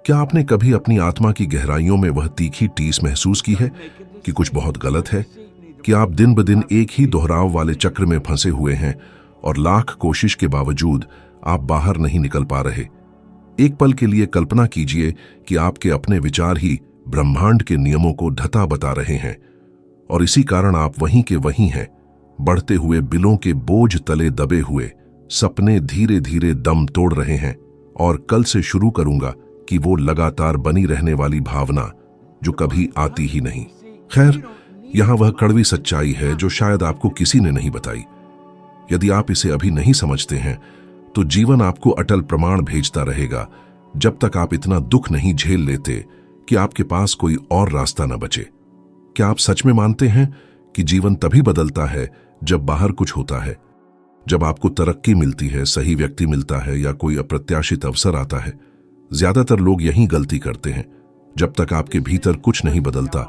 क्या आपने कभी अपनी आत्मा की गहराइयों में वह तीखी टीस महसूस की है कि कुछ बहुत गलत है, कि आप दिन ब दिन एक ही दोहराव वाले चक्र में फंसे हुए हैं और लाख कोशिश के बावजूद आप बाहर नहीं निकल पा रहे? एक पल के लिए कल्पना कीजिए कि आपके अपने विचार ही ब्रह्मांड के नियमों को ढता बता रहे हैं और इसी कारण आप वहीं के वहीं हैं, बढ़ते हुए बिलों के बोझ तले दबे हुए। सपने धीरे धीरे दम तोड़ रहे हैं और कल से शुरू करूंगा कि वो लगातार बनी रहने वाली भावना जो कभी आती ही नहीं। खैर, यहां वह कड़वी सच्चाई है जो शायद आपको किसी ने नहीं बताई। यदि आप इसे अभी नहीं समझते हैं तो जीवन आपको अटल प्रमाण भेजता रहेगा जब तक आप इतना दुख नहीं झेल लेते कि आपके पास कोई और रास्ता न बचे। क्या आप सच में मानते हैं कि जीवन तभी बदलता है जब बाहर कुछ होता है, जब आपको तरक्की मिलती है, सही व्यक्ति मिलता है या कोई अप्रत्याशित अवसर आता है? ज्यादातर लोग यही गलती करते हैं। जब तक आपके भीतर कुछ नहीं बदलता,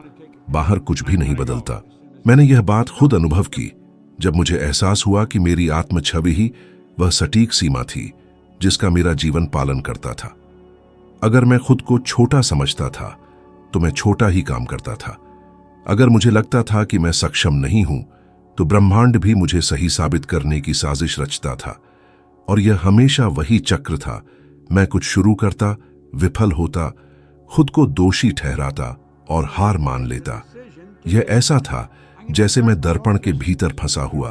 बाहर कुछ भी नहीं बदलता। मैंने यह बात खुद अनुभव की जब मुझे एहसास हुआ कि मेरी आत्म छवि ही वह सटीक सीमा थी जिसका मेरा जीवन पालन करता था। अगर मैं खुद को छोटा समझता था तो मैं छोटा ही काम करता था। अगर मुझे लगता था कि मैं सक्षम नहीं हूं तो ब्रह्मांड भी मुझे सही साबित करने की साजिश रचता था। और यह हमेशा वही चक्र था। मैं कुछ शुरू करता, विफल होता, खुद को दोषी ठहराता और हार मान लेता। यह ऐसा था जैसे मैं दर्पण के भीतर फंसा हुआ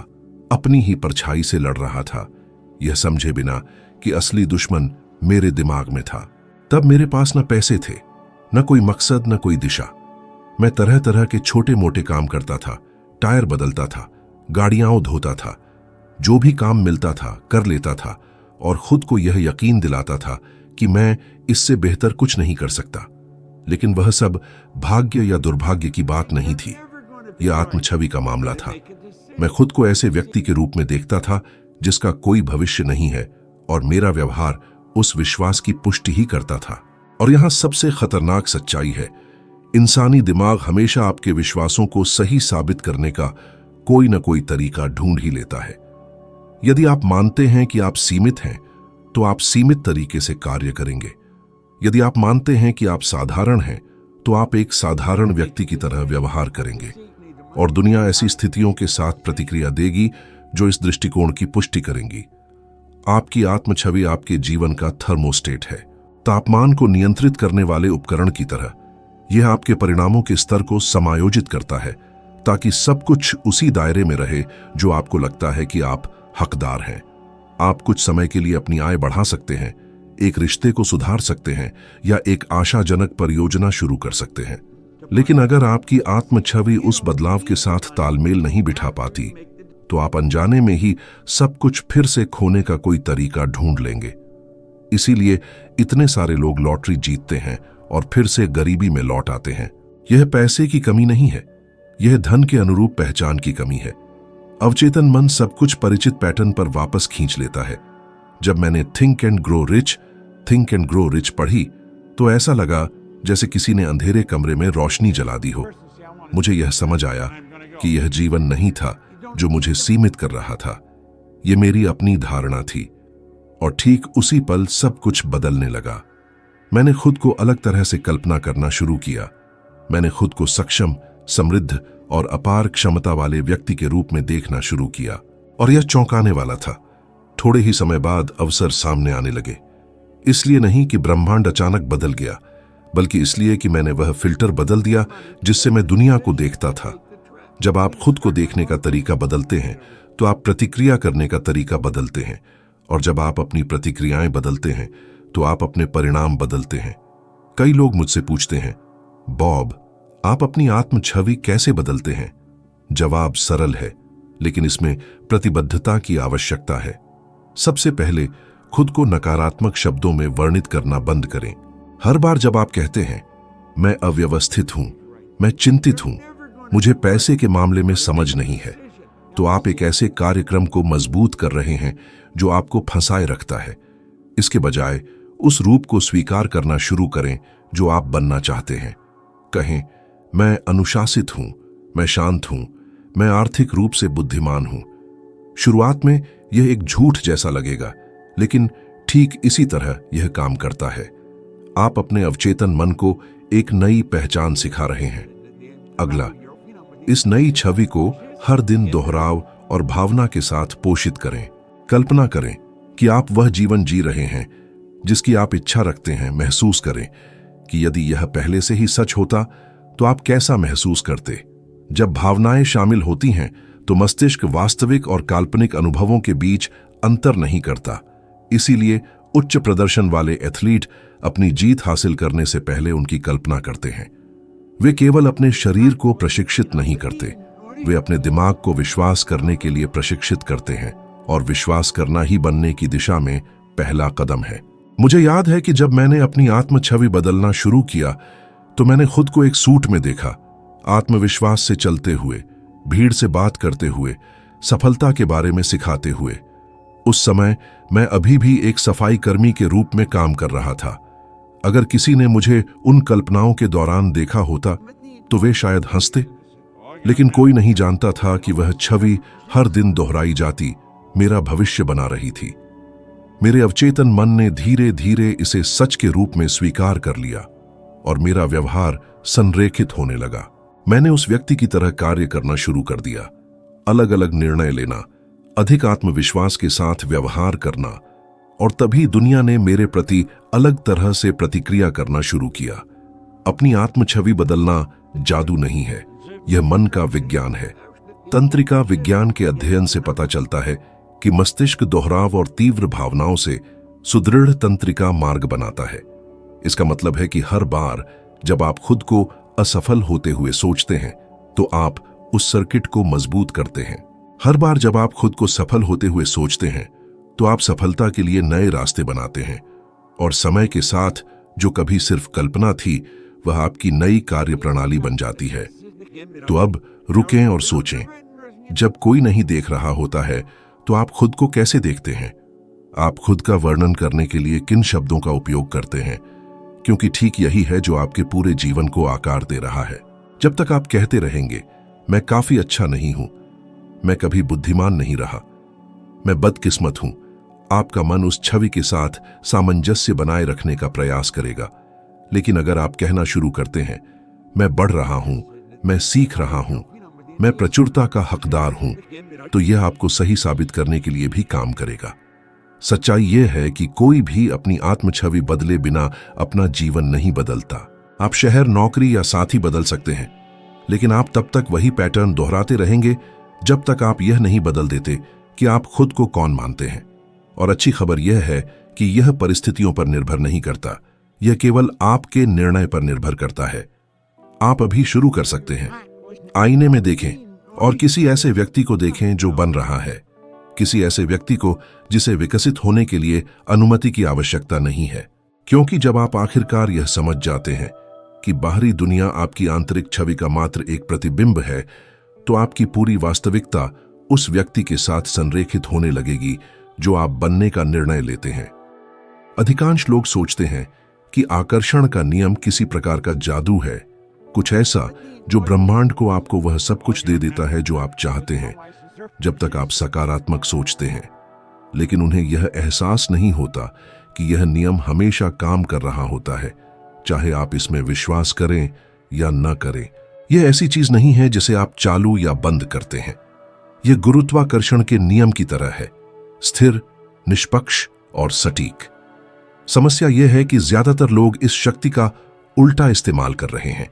अपनी ही परछाई से लड़ रहा था, यह समझे बिना कि असली दुश्मन मेरे दिमाग में था। तब मेरे पास न पैसे थे, न कोई मकसद, न कोई दिशा। मैं तरह तरह के छोटे मोटे काम करता था, टायर बदलता था, गाड़ियां धोता था, जो भी काम मिलता था कर लेता था और खुद को यह यकीन दिलाता था कि मैं इससे बेहतर कुछ नहीं कर सकता। लेकिन वह सब भाग्य या दुर्भाग्य की बात नहीं थी, यह आत्मछवि का मामला था। मैं खुद को ऐसे व्यक्ति के रूप में देखता था जिसका कोई भविष्य नहीं है और मेरा व्यवहार उस विश्वास की पुष्टि ही करता था। और यहां सबसे खतरनाक सच्चाई है, इंसानी दिमाग हमेशा आपके विश्वासों को सही साबित करने का कोई न कोई तरीका ढूंढ ही लेता है। यदि आप मानते हैं कि आप सीमित हैं तो आप सीमित तरीके से कार्य करेंगे। यदि आप मानते हैं कि आप साधारण हैं तो आप एक साधारण व्यक्ति की तरह व्यवहार करेंगे और दुनिया ऐसी स्थितियों के साथ प्रतिक्रिया देगी जो इस दृष्टिकोण की पुष्टि करेंगी। आपकी आत्मछवि आपके जीवन का थर्मोस्टेट है, तापमान को नियंत्रित करने वाले उपकरण की तरह। यह आपके परिणामों के स्तर को समायोजित करता है ताकि सब कुछ उसी दायरे में रहे जो आपको लगता है कि आप हकदार हैं। आप कुछ समय के लिए अपनी आय बढ़ा सकते हैं, एक रिश्ते को सुधार सकते हैं या एक आशाजनक परियोजना शुरू कर सकते हैं। लेकिन अगर आपकी आत्मछवि उस बदलाव के साथ तालमेल नहीं बिठा पाती तो आप अनजाने में ही सब कुछ फिर से खोने का कोई तरीका ढूंढ लेंगे। इसीलिए इतने सारे लोग लॉटरी जीतते हैं और फिर से गरीबी में लौट आते हैं। यह पैसे की कमी नहीं है, यह धन के अनुरूप पहचान की कमी है। अवचेतन मन सब कुछ परिचित पैटर्न पर वापस खींच लेता है। जब मैंने थिंक एंड ग्रो रिच पढ़ी तो ऐसा लगा जैसे किसी ने अंधेरे कमरे में रोशनी जला दी हो। मुझे यह समझ आया कि यह जीवन नहीं था जो मुझे सीमित कर रहा था, यह मेरी अपनी धारणा थी। और ठीक उसी पल सब कुछ बदलने लगा। मैंने खुद को अलग तरह से कल्पना करना शुरू किया। मैंने खुद को सक्षम, समृद्ध और अपार क्षमता वाले व्यक्ति के रूप में देखना शुरू किया और यह चौंकाने वाला था। थोड़े ही समय बाद अवसर सामने आने लगे। इसलिए नहीं कि ब्रह्मांड अचानक बदल गया, बल्कि इसलिए कि मैंने वह फिल्टर बदल दिया जिससे मैं दुनिया को देखता था। जब आप खुद को देखने का तरीका बदलते हैं तो आप प्रतिक्रिया करने का तरीका बदलते हैं, और जब आप अपनी प्रतिक्रियाएं बदलते हैं तो आप अपने परिणाम बदलते हैं। कई लोग मुझसे पूछते हैं, बॉब, आप अपनी आत्म छवि कैसे बदलते हैं? जवाब सरल है, लेकिन इसमें प्रतिबद्धता की आवश्यकता है। सबसे पहले खुद को नकारात्मक शब्दों में वर्णित करना बंद करें। हर बार जब आप कहते हैं, मैं अव्यवस्थित हूं, मैं चिंतित हूं, मुझे पैसे के मामले में समझ नहीं है, तो आप एक ऐसे कार्यक्रम को मजबूत कर रहे हैं जो आपको फंसाए रखता है। इसके बजाय उस रूप को स्वीकार करना शुरू करें जो आप बनना चाहते हैं। कहें, मैं अनुशासित हूं, मैं शांत हूं, मैं आर्थिक रूप से बुद्धिमान हूं। शुरुआत में यह एक झूठ जैसा लगेगा, लेकिन ठीक इसी तरह यह काम करता है। आप अपने अवचेतन मन को एक नई पहचान सिखा रहे हैं। अगला, इस नई छवि को हर दिन दोहराव और भावना के साथ पोषित करें। कल्पना करें कि आप वह जीवन जी रहे हैं जिसकी आप इच्छा रखते हैं। महसूस करें कि यदि यह पहले से ही सच होता तो आप कैसा महसूस करते। जब भावनाएं शामिल होती हैं तो मस्तिष्क वास्तविक और काल्पनिक अनुभवों के बीच अंतर नहीं करता। इसीलिए उच्च प्रदर्शन वाले एथलीट अपनी जीत हासिल करने से पहले उनकी कल्पना करते हैं। वे केवल अपने शरीर को प्रशिक्षित नहीं करते, वे अपने दिमाग को विश्वास करने के लिए प्रशिक्षित करते हैं, और विश्वास करना ही बनने की दिशा में पहला कदम है। मुझे याद है कि जब मैंने अपनी आत्म छवि बदलना शुरू किया तो मैंने खुद को एक सूट में देखा, आत्मविश्वास से चलते हुए, भीड़ से बात करते हुए, सफलता के बारे में सिखाते हुए। उस समय मैं अभी भी एक सफाई कर्मी के रूप में काम कर रहा था। अगर किसी ने मुझे उन कल्पनाओं के दौरान देखा होता तो वे शायद हंसते, लेकिन कोई नहीं जानता था कि वह छवि हर दिन दोहराई जाती मेरा भविष्य बना रही थी। मेरे अवचेतन मन ने धीरे धीरे इसे सच के रूप में स्वीकार कर लिया और मेरा व्यवहार संरेखित होने लगा। मैंने उस व्यक्ति की तरह कार्य करना शुरू कर दिया, अलग अलग निर्णय लेना, अधिक आत्मविश्वास के साथ व्यवहार करना, और तभी दुनिया ने मेरे प्रति अलग तरह से प्रतिक्रिया करना शुरू किया। अपनी आत्म छवि बदलना जादू नहीं है, यह मन का विज्ञान है। तंत्रिका विज्ञान के अध्ययन से पता चलता है कि मस्तिष्क दोहराव और तीव्र भावनाओं से सुदृढ़ तंत्रिका मार्ग बनाता है। इसका मतलब है कि हर बार जब आप खुद को असफल होते हुए सोचते हैं तो आप उस सर्किट को मजबूत करते हैं। हर बार जब आप खुद को सफल होते हुए सोचते हैं तो आप सफलता के लिए नए रास्ते बनाते हैं, और समय के साथ जो कभी सिर्फ कल्पना थी वह आपकी नई कार्य प्रणाली बन जाती है। तो अब रुकें और सोचें, जब कोई नहीं देख रहा होता है तो आप खुद को कैसे देखते हैं? आप खुद का वर्णन करने के लिए किन शब्दों का उपयोग करते हैं? क्योंकि ठीक यही है जो आपके पूरे जीवन को आकार दे रहा है। जब तक आप कहते रहेंगे मैं काफी अच्छा नहीं हूं, मैं कभी बुद्धिमान नहीं रहा, मैं बदकिस्मत हूं, आपका मन उस छवि के साथ सामंजस्य बनाए रखने का प्रयास करेगा। लेकिन अगर आप कहना शुरू करते हैं मैं बढ़ रहा हूं, मैं सीख रहा हूं, मैं प्रचुरता का हकदार हूं, तो यह आपको सही साबित करने के लिए भी काम करेगा। सच्चाई यह है कि कोई भी अपनी आत्म छवि बदले बिना अपना जीवन नहीं बदलता। आप शहर, नौकरी या साथी बदल सकते हैं, लेकिन आप तब तक वही पैटर्न दोहराते रहेंगे जब तक आप यह नहीं बदल देते कि आप खुद को कौन मानते हैं। और अच्छी खबर यह है कि यह परिस्थितियों पर निर्भर नहीं करता, यह केवल आपके निर्णय पर निर्भर करता है। आप अभी शुरू कर सकते हैं। आईने में देखें और किसी ऐसे व्यक्ति को देखें जो बन रहा है, किसी ऐसे व्यक्ति को जिसे विकसित होने के लिए अनुमति की आवश्यकता नहीं है। क्योंकि जब आप आखिरकार यह समझ जाते हैं कि बाहरी दुनिया आपकी आंतरिक छवि का मात्र एक प्रतिबिंब है, तो आपकी पूरी वास्तविकता उस व्यक्ति के साथ संरेखित होने लगेगी जो आप बनने का निर्णय लेते हैं। अधिकांश लोग सोचते हैं कि आकर्षण का नियम किसी प्रकार का जादू है, कुछ ऐसा जो ब्रह्मांड को आपको वह सब कुछ दे देता है जो आप चाहते हैं, जब तक आप सकारात्मक सोचते हैं। लेकिन उन्हें यह एहसास नहीं होता कि यह नियम हमेशा काम कर रहा होता है, चाहे आप इसमें विश्वास करें या न करें। यह ऐसी चीज नहीं है जिसे आप चालू या बंद करते हैं। यह गुरुत्वाकर्षण के नियम की तरह है, स्थिर, निष्पक्ष और सटीक। समस्या यह है कि ज्यादातर लोग इस शक्ति का उल्टा इस्तेमाल कर रहे हैं,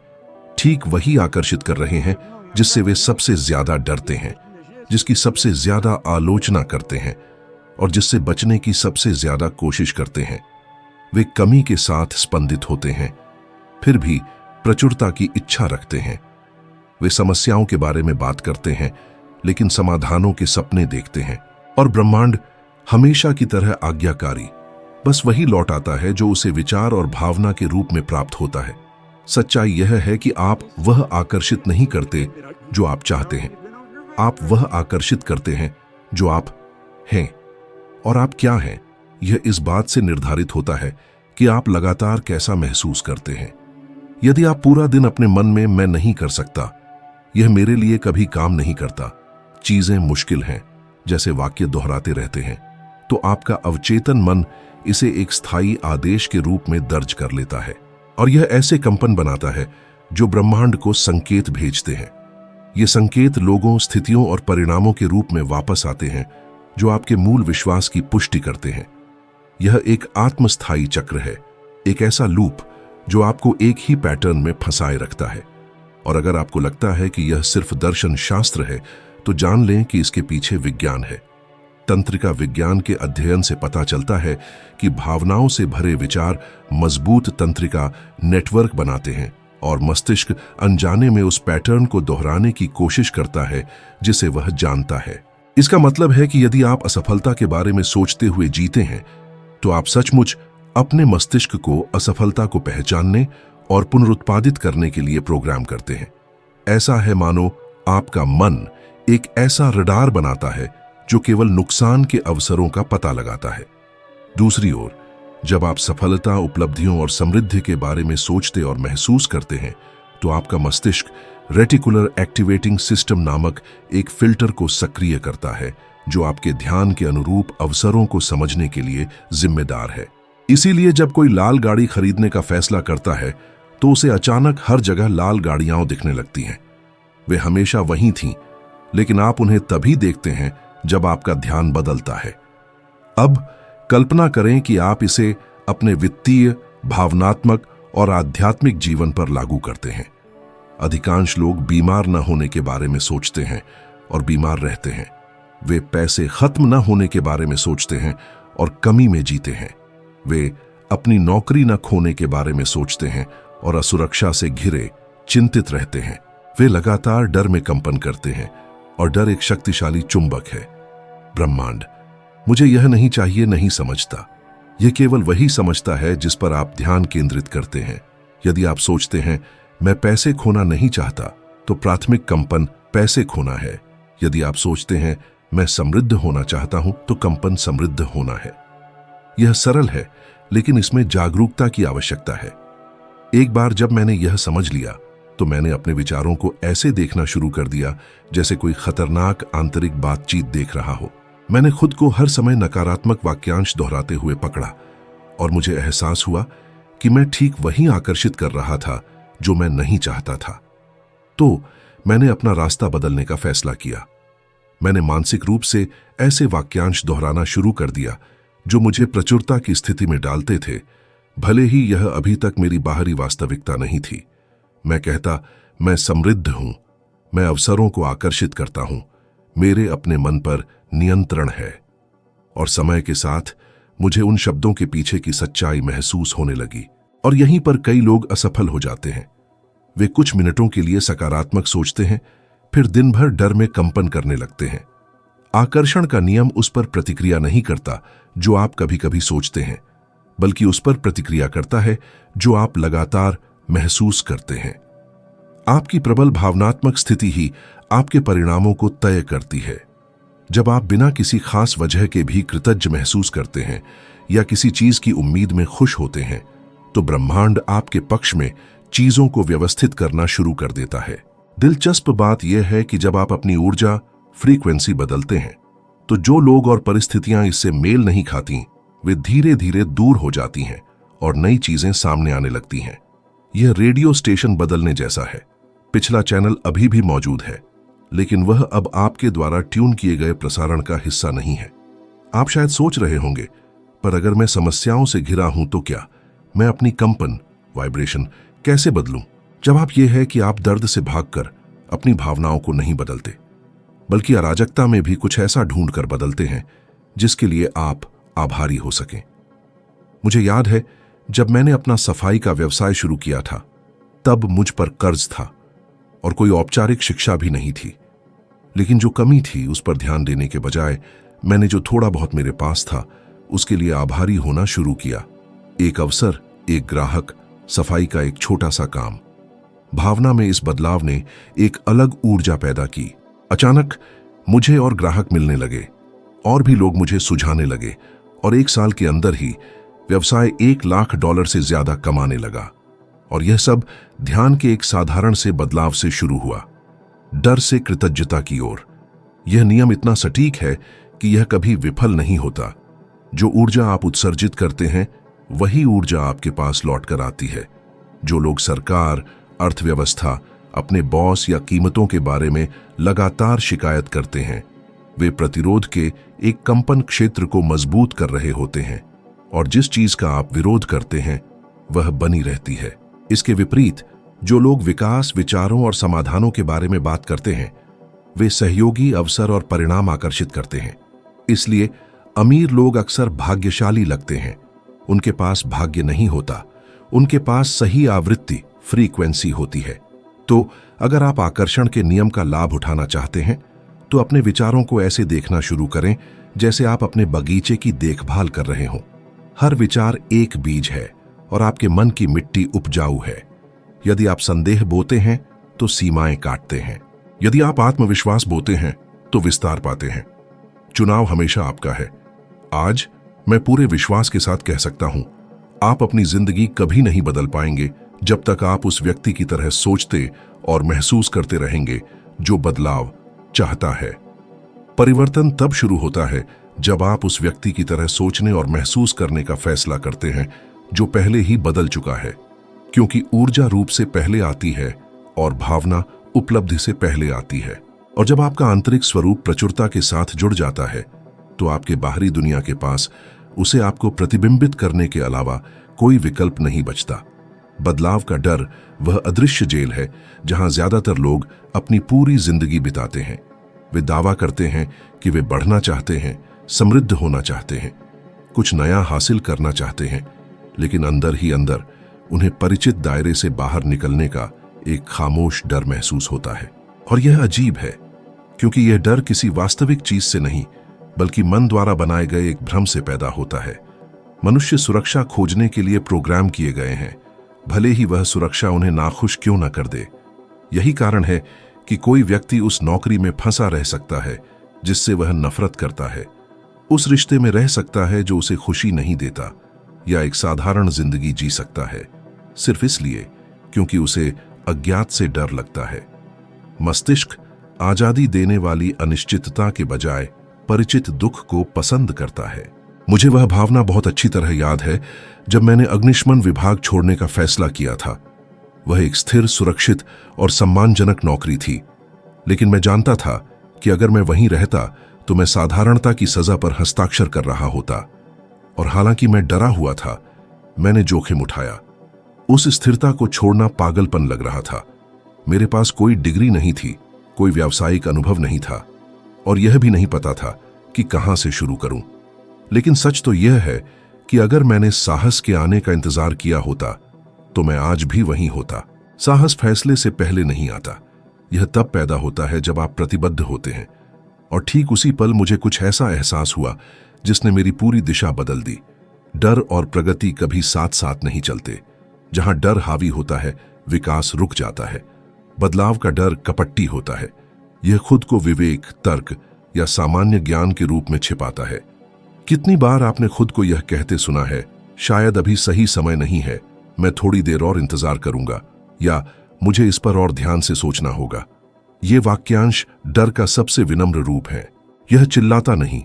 ठीक वही आकर्षित कर रहे हैं जिससे वे सबसे ज्यादा डरते हैं, जिसकी सबसे ज्यादा आलोचना करते हैं और जिससे बचने की सबसे ज्यादा कोशिश करते हैं। वे कमी के साथ स्पंदित होते हैं, फिर भी प्रचुरता की इच्छा रखते हैं। वे समस्याओं के बारे में बात करते हैं, लेकिन समाधानों के सपने देखते हैं। और ब्रह्मांड हमेशा की तरह आज्ञाकारी बस वही लौट आता है जो उसे विचार और भावना के रूप में प्राप्त होता है। सच्चाई यह है कि आप वह आकर्षित नहीं करते जो आप चाहते हैं, आप वह आकर्षित करते हैं जो आप हैं। और आप क्या हैं, यह इस बात से निर्धारित होता है कि आप लगातार कैसा महसूस करते हैं। यदि आप पूरा दिन अपने मन में मैं नहीं कर सकता, यह मेरे लिए कभी काम नहीं करता, चीजें मुश्किल हैं जैसे वाक्य दोहराते रहते हैं, तो आपका अवचेतन मन इसे एक स्थायी आदेश के रूप में दर्ज कर लेता है और यह ऐसे कंपन बनाता है जो ब्रह्मांड को संकेत भेजते हैं। ये संकेत लोगों, स्थितियों और परिणामों के रूप में वापस आते हैं जो आपके मूल विश्वास की पुष्टि करते हैं। यह एक आत्मस्थायी चक्र है, एक ऐसा लूप जो आपको एक ही पैटर्न में फंसाए रखता है। और अगर आपको लगता है कि यह सिर्फ दर्शन शास्त्र है, तो जान लें कि इसके पीछे विज्ञान है। तंत्रिका विज्ञान के अध्ययन से पता चलता है कि भावनाओं से भरे विचार मजबूत तंत्रिका नेटवर्क बनाते हैं और मस्तिष्क अनजाने में उस पैटर्न को दोहराने की कोशिश करता है जिसे वह जानता है। इसका मतलब है कि यदि आप असफलता के बारे में सोचते हुए जीते हैं, तो आप सचमुच अपने मस्तिष्क को असफलता को पहचानने और पुनरुत्पादित करने के लिए प्रोग्राम करते हैं। ऐसा है मानो आपका मन एक ऐसा रडार बनाता है जो केवल नुकसान के अवसरों का पता लगाता है। दूसरी ओर, जब आप सफलता, उपलब्धियों और समृद्धि के बारे में सोचते और महसूस करते हैं, तो आपका मस्तिष्क रेटिकुलर एक्टिवेटिंग सिस्टम नामक एक फिल्टर को सक्रिय करता है जो आपके ध्यान के अनुरूप अवसरों को समझने के लिए जिम्मेदार है। इसीलिए जब कोई लाल गाड़ी खरीदने का फैसला करता है, तो उसे अचानक हर जगह लाल गाड़ियां दिखने लगती हैं। वे हमेशा वहीं थीं, लेकिन आप उन्हें तभी देखते हैं जब आपका ध्यान बदलता है। अब कल्पना करें कि आप इसे अपने वित्तीय, भावनात्मक और आध्यात्मिक जीवन पर लागू करते हैं। अधिकांश लोग बीमार न होने के बारे में सोचते हैं और बीमार रहते हैं। वे पैसे खत्म न होने के बारे में सोचते हैं और कमी में जीते हैं। वे अपनी नौकरी न खोने के बारे में सोचते हैं और असुरक्षा से घिरे चिंतित रहते हैं। वे लगातार डर में कंपन करते हैं और डर एक शक्तिशाली चुंबक है। ब्रह्मांड मुझे यह नहीं चाहिए नहीं समझता। यह केवल वही समझता है जिस पर आप ध्यान केंद्रित करते हैं। यदि आप सोचते हैं मैं पैसे खोना नहीं चाहता, तो प्राथमिक कंपन पैसे खोना है। यदि आप सोचते हैं मैं समृद्ध होना चाहता हूं, तो कंपन समृद्ध होना है। यह सरल है, लेकिन इसमें जागरूकता की आवश्यकता है। एक बार जब मैंने यह समझ लिया, तो मैंने अपने विचारों को ऐसे देखना शुरू कर दिया जैसे कोई खतरनाक आंतरिक बातचीत देख रहा हो। मैंने खुद को हर समय नकारात्मक वाक्यांश दोहराते हुए पकड़ा और मुझे एहसास हुआ कि मैं ठीक वही आकर्षित कर रहा था जो मैं नहीं चाहता था। तो मैंने अपना रास्ता बदलने का फैसला किया। मैंने मानसिक रूप से ऐसे वाक्यांश दोहराना शुरू कर दिया जो मुझे प्रचुरता की स्थिति में डालते थे, भले ही यह अभी तक मेरी बाहरी वास्तविकता नहीं थी। मैं कहता, मैं समृद्ध हूं, मैं अवसरों को आकर्षित करता हूं, मेरे अपने मन पर नियंत्रण है। और समय के साथ मुझे उन शब्दों के पीछे की सच्चाई महसूस होने लगी। और यहीं पर कई लोग असफल हो जाते हैं। वे कुछ मिनटों के लिए सकारात्मक सोचते हैं, फिर दिन भर डर में कंपन करने लगते हैं। आकर्षण का नियम उस पर प्रतिक्रिया नहीं करता जो आप कभी कभी सोचते हैं, बल्कि उस पर प्रतिक्रिया करता है जो आप लगातार महसूस करते हैं। आपकी प्रबल भावनात्मक स्थिति ही आपके परिणामों को तय करती है। जब आप बिना किसी खास वजह के भी कृतज्ञ महसूस करते हैं या किसी चीज की उम्मीद में खुश होते हैं, तो ब्रह्मांड आपके पक्ष में चीजों को व्यवस्थित करना शुरू कर देता है। दिलचस्प बात यह है कि जब आप अपनी ऊर्जा फ्रीक्वेंसी बदलते हैं, तो जो लोग और परिस्थितियां इससे मेल नहीं खाती, वे धीरे धीरे दूर हो जाती हैं और नई चीजें सामने आने लगती हैं। यह रेडियो स्टेशन बदलने जैसा है। पिछला चैनल अभी भी मौजूद है, लेकिन वह अब आपके द्वारा ट्यून किए गए प्रसारण का हिस्सा नहीं है। आप शायद सोच रहे होंगे, पर अगर मैं समस्याओं से घिरा हूं तो क्या मैं अपनी कंपन वाइब्रेशन कैसे बदलूं? जवाब यह है कि आप दर्द से भागकर अपनी भावनाओं को नहीं बदलते, बल्कि अराजकता में भी कुछ ऐसा ढूंढकर बदलते हैं जिसके लिए आप आभारी हो सकें। मुझे याद है जब मैंने अपना सफाई का व्यवसाय शुरू किया था, तब मुझ पर कर्ज था और कोई औपचारिक शिक्षा भी नहीं थी। लेकिन जो कमी थी उस पर ध्यान देने के बजाय मैंने जो थोड़ा बहुत मेरे पास था उसके लिए आभारी होना शुरू किया। एक अवसर, एक ग्राहक, सफाई का एक छोटा सा काम। भावना में इस बदलाव ने एक अलग ऊर्जा पैदा की। अचानक मुझे और ग्राहक मिलने लगे, और भी लोग मुझे सुझाने लगे, और 1 साल के अंदर ही व्यवसाय $1 लाख से ज्यादा कमाने लगा। और यह सब ध्यान के एक साधारण से बदलाव से शुरू हुआ, डर से कृतज्ञता की ओर। यह नियम इतना सटीक है कि यह कभी विफल नहीं होता। जो ऊर्जा आप उत्सर्जित करते हैं वही ऊर्जा आपके पास लौट कर आती है। जो लोग सरकार, अर्थव्यवस्था, अपने बॉस या कीमतों के बारे में लगातार शिकायत करते हैं, वे प्रतिरोध के एक कंपन क्षेत्र को मजबूत कर रहे होते हैं, और जिस चीज का आप विरोध करते हैं वह बनी रहती है। इसके विपरीत जो लोग विकास, विचारों और समाधानों के बारे में बात करते हैं, वे सहयोगी, अवसर और परिणाम आकर्षित करते हैं। इसलिए अमीर लोग अक्सर भाग्यशाली लगते हैं। उनके पास भाग्य नहीं होता, उनके पास सही आवृत्ति, फ्रीक्वेंसी होती है। तो अगर आप आकर्षण के नियम का लाभ उठाना चाहते हैं तो अपने विचारों को ऐसे देखना शुरू करें जैसे आप अपने बगीचे की देखभाल कर रहे हों। हर विचार एक बीज है और आपके मन की मिट्टी उपजाऊ है। यदि आप संदेह बोते हैं तो सीमाएं काटते हैं। यदि आप आत्मविश्वास बोते हैं तो विस्तार पाते हैं। चुनाव हमेशा आपका है। आज मैं पूरे विश्वास के साथ कह सकता हूं, आप अपनी जिंदगी कभी नहीं बदल पाएंगे जब तक आप उस व्यक्ति की तरह सोचते और महसूस करते रहेंगे जो बदलाव चाहता है। परिवर्तन तब शुरू होता है जब आप उस व्यक्ति की तरह सोचने और महसूस करने का फैसला करते हैं जो पहले ही बदल चुका है, क्योंकि ऊर्जा रूप से पहले आती है और भावना उपलब्धि से पहले आती है। और जब आपका आंतरिक स्वरूप प्रचुरता के साथ जुड़ जाता है तो आपके बाहरी दुनिया के पास उसे आपको प्रतिबिंबित करने के अलावा कोई विकल्प नहीं बचता। बदलाव का डर वह अदृश्य जेल है जहां ज्यादातर लोग अपनी पूरी जिंदगी बिताते हैं। वे दावा करते हैं कि वे बढ़ना चाहते हैं, समृद्ध होना चाहते हैं, कुछ नया हासिल करना चाहते हैं, लेकिन अंदर ही अंदर उन्हें परिचित दायरे से बाहर निकलने का एक खामोश डर महसूस होता है। और यह अजीब है क्योंकि यह डर किसी वास्तविक चीज से नहीं बल्कि मन द्वारा बनाए गए एक भ्रम से पैदा होता है। मनुष्य सुरक्षा खोजने के लिए प्रोग्राम किए गए हैं, भले ही वह सुरक्षा उन्हें नाखुश क्यों न कर दे। यही कारण है कि कोई व्यक्ति उस नौकरी में फंसा रह सकता है जिससे वह नफरत करता है, उस रिश्ते में रह सकता है जो उसे खुशी नहीं देता, या एक साधारण जिंदगी जी सकता है सिर्फ इसलिए क्योंकि उसे अज्ञात से डर लगता है। मस्तिष्क आजादी देने वाली अनिश्चितता के बजाय परिचित दुख को पसंद करता है। मुझे वह भावना बहुत अच्छी तरह याद है जब मैंने अग्निशमन विभाग छोड़ने का फैसला किया था। वह एक स्थिर, सुरक्षित और सम्मानजनक नौकरी थी, लेकिन मैं जानता था कि अगर मैं वहीं रहता तो मैं साधारणता की सजा पर हस्ताक्षर कर रहा होता। और हालांकि मैं डरा हुआ था, मैंने जोखिम उठाया। उस स्थिरता को छोड़ना पागलपन लग रहा था। मेरे पास कोई डिग्री नहीं थी, कोई व्यावसायिक अनुभव नहीं था, और यह भी नहीं पता था कि कहां से शुरू करूं। लेकिन सच तो यह है कि अगर मैंने साहस के आने का इंतजार किया होता तो मैं आज भी वहीं होता। साहस फैसले से पहले नहीं आता, यह तब पैदा होता है जब आप प्रतिबद्ध होते हैं। और ठीक उसी पल मुझे कुछ ऐसा एहसास हुआ जिसने मेरी पूरी दिशा बदल दी। डर और प्रगति कभी साथ साथ नहीं चलते। जहां डर हावी होता है, विकास रुक जाता है। बदलाव का डर कपटी होता है। यह खुद को विवेक, तर्क या सामान्य ज्ञान के रूप में छिपाता है। कितनी बार आपने खुद को यह कहते सुना है, शायद अभी सही समय नहीं है, मैं थोड़ी देर और इंतजार करूंगा, या मुझे इस पर और ध्यान से सोचना होगा। यह वाक्यांश डर का सबसे विनम्र रूप है। यह चिल्लाता नहीं,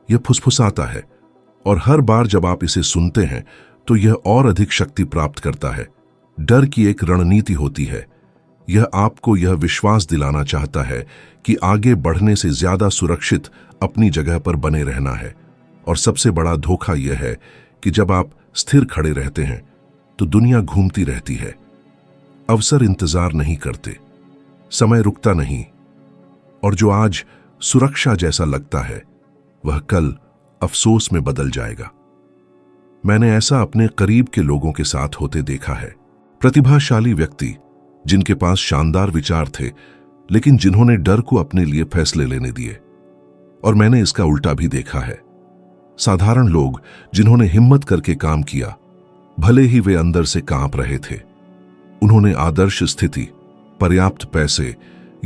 यह फुसफुसाता है, और हर बार जब आप इसे सुनते हैं तो यह और अधिक शक्ति प्राप्त करता है। डर की एक रणनीति होती है। यह आपको यह विश्वास दिलाना चाहता है कि आगे बढ़ने से ज्यादा सुरक्षित अपनी जगह पर बने रहना है। और सबसे बड़ा धोखा यह है कि जब आप स्थिर खड़े रहते हैं तो दुनिया घूमती रहती है। अवसर इंतजार नहीं करते, समय रुकता नहीं, और जो आज सुरक्षा जैसा लगता है वह कल अफसोस में बदल जाएगा। मैंने ऐसा अपने करीब के लोगों के साथ होते देखा है। प्रतिभाशाली व्यक्ति जिनके पास शानदार विचार थे, लेकिन जिन्होंने डर को अपने लिए फैसले लेने दिए। और मैंने इसका उल्टा भी देखा है। साधारण लोग जिन्होंने हिम्मत करके काम किया, भले ही वे अंदर से कांप रहे थे। उन्होंने आदर्श स्थिति, पर्याप्त पैसे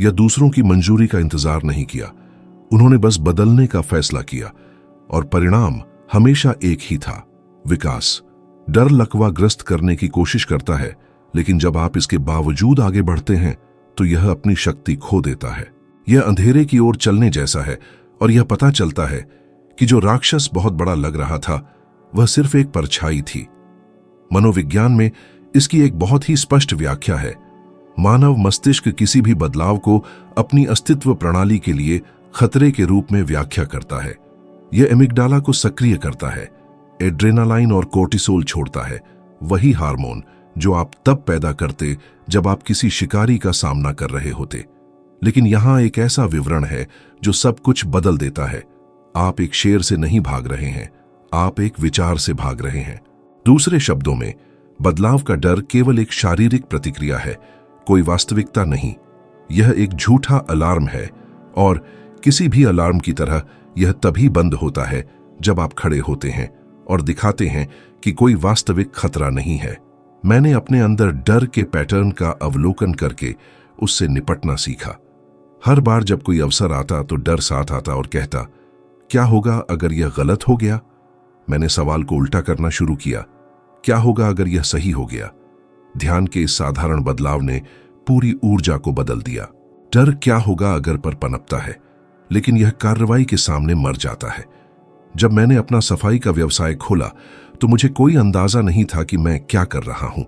या दूसरों की मंजूरी का इंतजार नहीं किया। उन्होंने बस बदलने का फैसला किया, और परिणाम हमेशा एक ही था, विकास। डर लकवाग्रस्त करने की कोशिश करता है, लेकिन जब आप इसके बावजूद आगे बढ़ते हैं तो यह अपनी शक्ति खो देता है। यह अंधेरे की ओर चलने जैसा है, और यह पता चलता है कि जो राक्षस बहुत बड़ा लग रहा था वह सिर्फ एक परछाई थी। मनोविज्ञान में इसकी एक बहुत ही स्पष्ट व्याख्या है। मानव मस्तिष्क किसी भी बदलाव को अपनी अस्तित्व प्रणाली के लिए खतरे के रूप में व्याख्या करता है। यह एमिग्डाला को सक्रिय करता है, एड्रेनालाइन और कोर्टिसोल छोड़ता है, वही हार्मोन जो आप तब पैदा करते जब आप किसी शिकारी का सामना कर रहे होते। लेकिन यहां एक ऐसा विवरण है जो सब कुछ बदल देता है। आप एक शेर से नहीं भाग रहे हैं, आप एक विचार से भाग रहे हैं। दूसरे शब्दों में, बदलाव का डर केवल एक शारीरिक प्रतिक्रिया है, कोई वास्तविकता नहीं। यह एक झूठा अलार्म है, और किसी भी अलार्म की तरह यह तभी बंद होता है जब आप खड़े होते हैं और दिखाते हैं कि कोई वास्तविक खतरा नहीं है। मैंने अपने अंदर डर के पैटर्न का अवलोकन करके उससे निपटना सीखा। हर बार जब कोई अवसर आता तो डर साथ आता और कहता, क्या होगा अगर यह गलत हो गया? मैंने सवाल को उल्टा करना शुरू किया, क्या होगा अगर यह सही हो गया? ध्यान के इस साधारण बदलाव ने पूरी ऊर्जा को बदल दिया। डर क्या होगा अगर पर पनपता है, लेकिन यह कार्रवाई के सामने मर जाता है। जब मैंने अपना सफाई का व्यवसाय खोला तो मुझे कोई अंदाजा नहीं था कि मैं क्या कर रहा हूं।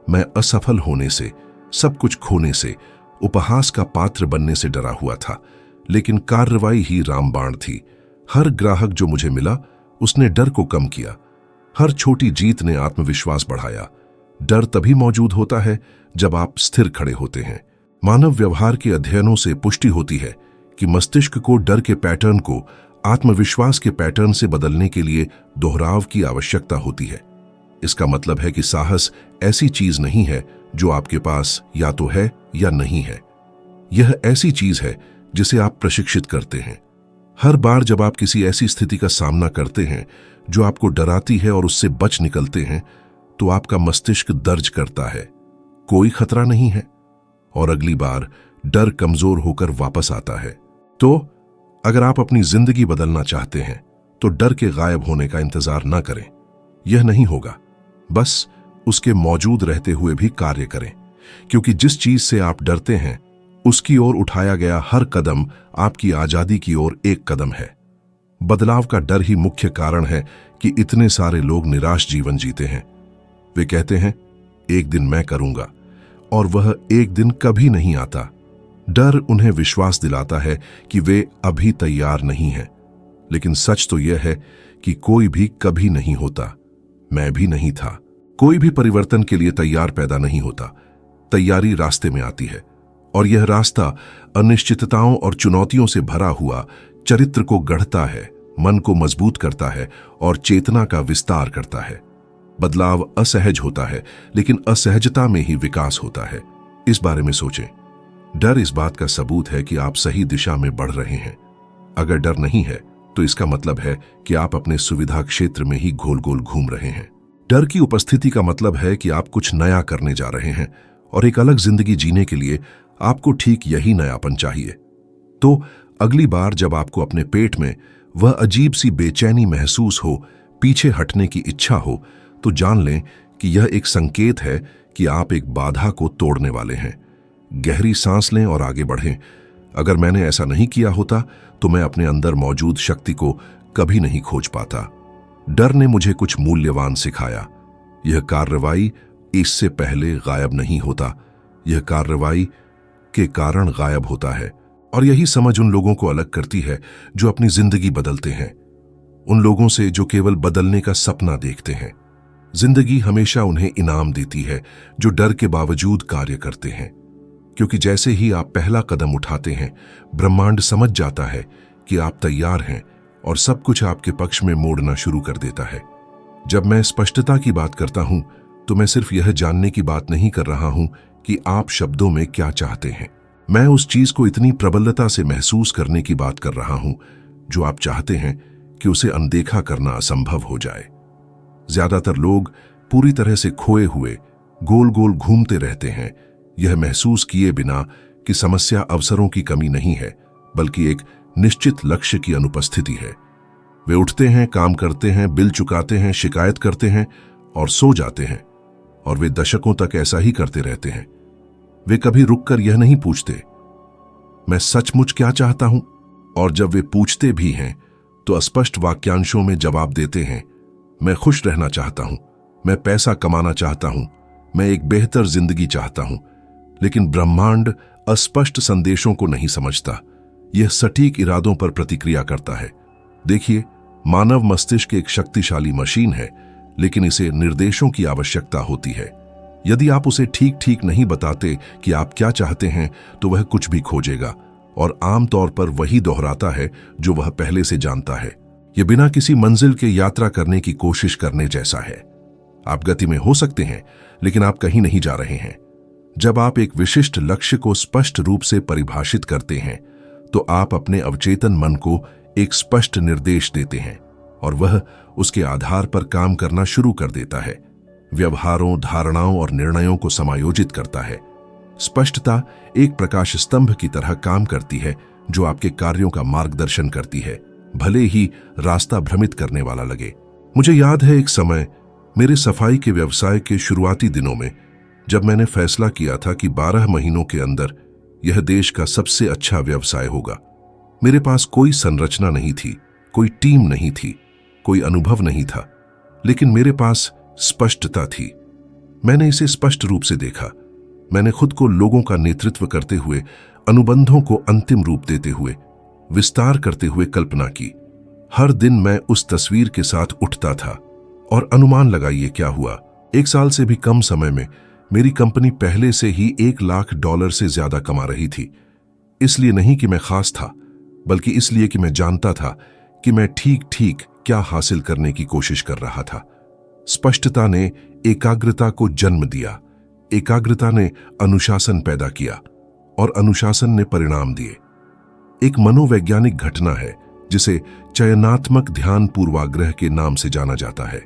मैं असफल होने से, सब कुछ खोने से, उपहास का पात्र बनने से डरा हुआ था। लेकिन कार्रवाई ही रामबाण थी। हर ग्राहक जो मुझे मिला उसने डर को कम किया। हर छोटी जीत ने आत्मविश्वास बढ़ाया। डर तभी मौजूद होता है जब आप स्थिर खड़े होते हैं। मानव व्यवहार के अध्ययनों से पुष्टि होती है कि मस्तिष्क को डर के पैटर्न को आत्मविश्वास के पैटर्न से बदलने के लिए दोहराव की आवश्यकता होती है। इसका मतलब है कि साहस ऐसी चीज नहीं है जो आपके पास या तो है या नहीं है। यह ऐसी चीज है जिसे आप प्रशिक्षित करते हैं। हर बार जब आप किसी ऐसी स्थिति का सामना करते हैं जो आपको डराती है और उससे बच निकलते हैं, तो आपका मस्तिष्क दर्ज करता है, कोई खतरा नहीं है, और अगली बार डर कमजोर होकर वापस आता है। तो अगर आप अपनी जिंदगी बदलना चाहते हैं तो डर के गायब होने का इंतजार न करें। यह नहीं होगा। बस उसके मौजूद रहते हुए भी कार्य करें, क्योंकि जिस चीज से आप डरते हैं उसकी ओर उठाया गया हर कदम आपकी आजादी की ओर एक कदम है। बदलाव का डर ही मुख्य कारण है कि इतने सारे लोग निराश जीवन जीते हैं। वे कहते हैं, एक दिन मैं करूंगा, और वह एक दिन कभी नहीं आता। डर उन्हें विश्वास दिलाता है कि वे अभी तैयार नहीं हैं। लेकिन सच तो यह है कि कोई भी कभी नहीं होता। मैं भी नहीं था। कोई भी परिवर्तन के लिए तैयार पैदा नहीं होता। तैयारी रास्ते में आती है, और यह रास्ता अनिश्चितताओं और चुनौतियों से भरा हुआ चरित्र को गढ़ता है, मन को मजबूत करता है और चेतना का विस्तार करता है। बदलाव असहज होता है, लेकिन असहजता में ही विकास होता है। इस बारे में सोचें। डर इस बात का सबूत है कि आप सही दिशा में बढ़ रहे हैं। अगर डर नहीं है तो इसका मतलब है कि आप अपने सुविधा क्षेत्र में ही गोल गोल घूम रहे हैं। डर की उपस्थिति का मतलब है कि आप कुछ नया करने जा रहे हैं, और एक अलग जिंदगी जीने के लिए आपको ठीक यही नयापन चाहिए। तो अगली बार जब आपको अपने पेट में वह अजीब सी बेचैनी महसूस हो, पीछे हटने की इच्छा हो, तो जान लें कि यह एक संकेत है कि आप एक बाधा को तोड़ने वाले हैं। गहरी सांस लें और आगे बढ़ें। अगर मैंने ऐसा नहीं किया होता तो मैं अपने अंदर मौजूद शक्ति को कभी नहीं खोज पाता। डर ने मुझे कुछ मूल्यवान सिखाया। यह कार्रवाई इससे पहले गायब नहीं होता, यह कार्रवाई के कारण गायब होता है। और यही समझ उन लोगों को अलग करती है जो अपनी जिंदगी बदलते हैं, उन लोगों से जो केवल बदलने का सपना देखते हैं। जिंदगी हमेशा उन्हें इनाम देती है जो डर के बावजूद कार्य करते हैं, क्योंकि जैसे ही आप पहला कदम उठाते हैं, ब्रह्मांड समझ जाता है कि आप तैयार हैं और सब कुछ आपके पक्ष में मोड़ना शुरू कर देता है। जब मैं स्पष्टता की बात करता हूं तो मैं सिर्फ यह जानने की बात नहीं कर रहा हूं कि आप शब्दों में क्या चाहते हैं। मैं उस चीज को इतनी प्रबलता से महसूस करने की बात कर रहा हूं जो आप चाहते हैं कि उसे अनदेखा करना असंभव हो जाए। ज्यादातर लोग पूरी तरह से खोए हुए गोल गोल घूमते रहते हैं, यह महसूस किए बिना कि समस्या अवसरों की कमी नहीं है, बल्कि एक निश्चित लक्ष्य की अनुपस्थिति है। वे उठते हैं, काम करते हैं, बिल चुकाते हैं, शिकायत करते हैं और सो जाते हैं, और वे दशकों तक ऐसा ही करते रहते हैं। वे कभी रुककर यह नहीं पूछते, मैं सचमुच क्या चाहता हूं? और जब वे पूछते भी हैं तो अस्पष्ट वाक्यांशों में जवाब देते हैं, मैं खुश रहना चाहता हूं, मैं पैसा कमाना चाहता हूं, मैं एक बेहतर जिंदगी चाहता हूं। लेकिन ब्रह्मांड अस्पष्ट संदेशों को नहीं समझता, यह सटीक इरादों पर प्रतिक्रिया करता है। देखिए, मानव मस्तिष्क एक शक्तिशाली मशीन है, लेकिन इसे निर्देशों की आवश्यकता होती है। यदि आप उसे ठीक ठीक नहीं बताते कि आप क्या चाहते हैं, तो वह कुछ भी खोजेगा और आमतौर पर वही दोहराता है जो वह पहले से जानता है। यह बिना किसी मंजिल के यात्रा करने की कोशिश करने जैसा है। आप गति में हो सकते हैं, लेकिन आप कहीं नहीं जा रहे हैं। जब आप एक विशिष्ट लक्ष्य को स्पष्ट रूप से परिभाषित करते हैं, तो आप अपने अवचेतन मन को एक स्पष्ट निर्देश देते हैं और वह उसके आधार पर काम करना शुरू कर देता है, व्यवहारों, धारणाओं और निर्णयों को समायोजित करता है। स्पष्टता एक प्रकाश स्तंभ की तरह काम करती है जो आपके कार्यों का मार्गदर्शन करती है, भले ही रास्ता भ्रमित करने वाला लगे। मुझे याद है एक समय मेरे सफाई के व्यवसाय के शुरुआती दिनों में, जब मैंने फैसला किया था कि 12 महीनों के अंदर यह देश का सबसे अच्छा व्यवसाय होगा। मेरे पास कोई संरचना नहीं थी, कोई टीम नहीं थी, कोई अनुभव नहीं था, लेकिन मेरे पास स्पष्टता थी। मैंने इसे स्पष्ट रूप से देखा। मैंने खुद को लोगों का नेतृत्व करते हुए, अनुबंधों को अंतिम रूप देते हुए, विस्तार करते हुए कल्पना की। हर दिन मैं उस तस्वीर के साथ उठता था और अनुमान लगाइए क्या हुआ। 1 साल से भी कम समय में मेरी कंपनी पहले से ही $1 लाख से ज्यादा कमा रही थी। इसलिए नहीं कि मैं खास था, बल्कि इसलिए कि मैं जानता था कि मैं ठीक ठीक क्या हासिल करने की कोशिश कर रहा था। स्पष्टता ने एकाग्रता को जन्म दिया, एकाग्रता ने अनुशासन पैदा किया और अनुशासन ने परिणाम दिए। एक मनोवैज्ञानिक घटना है जिसे चयनात्मक ध्यान पूर्वाग्रह के नाम से जाना जाता है।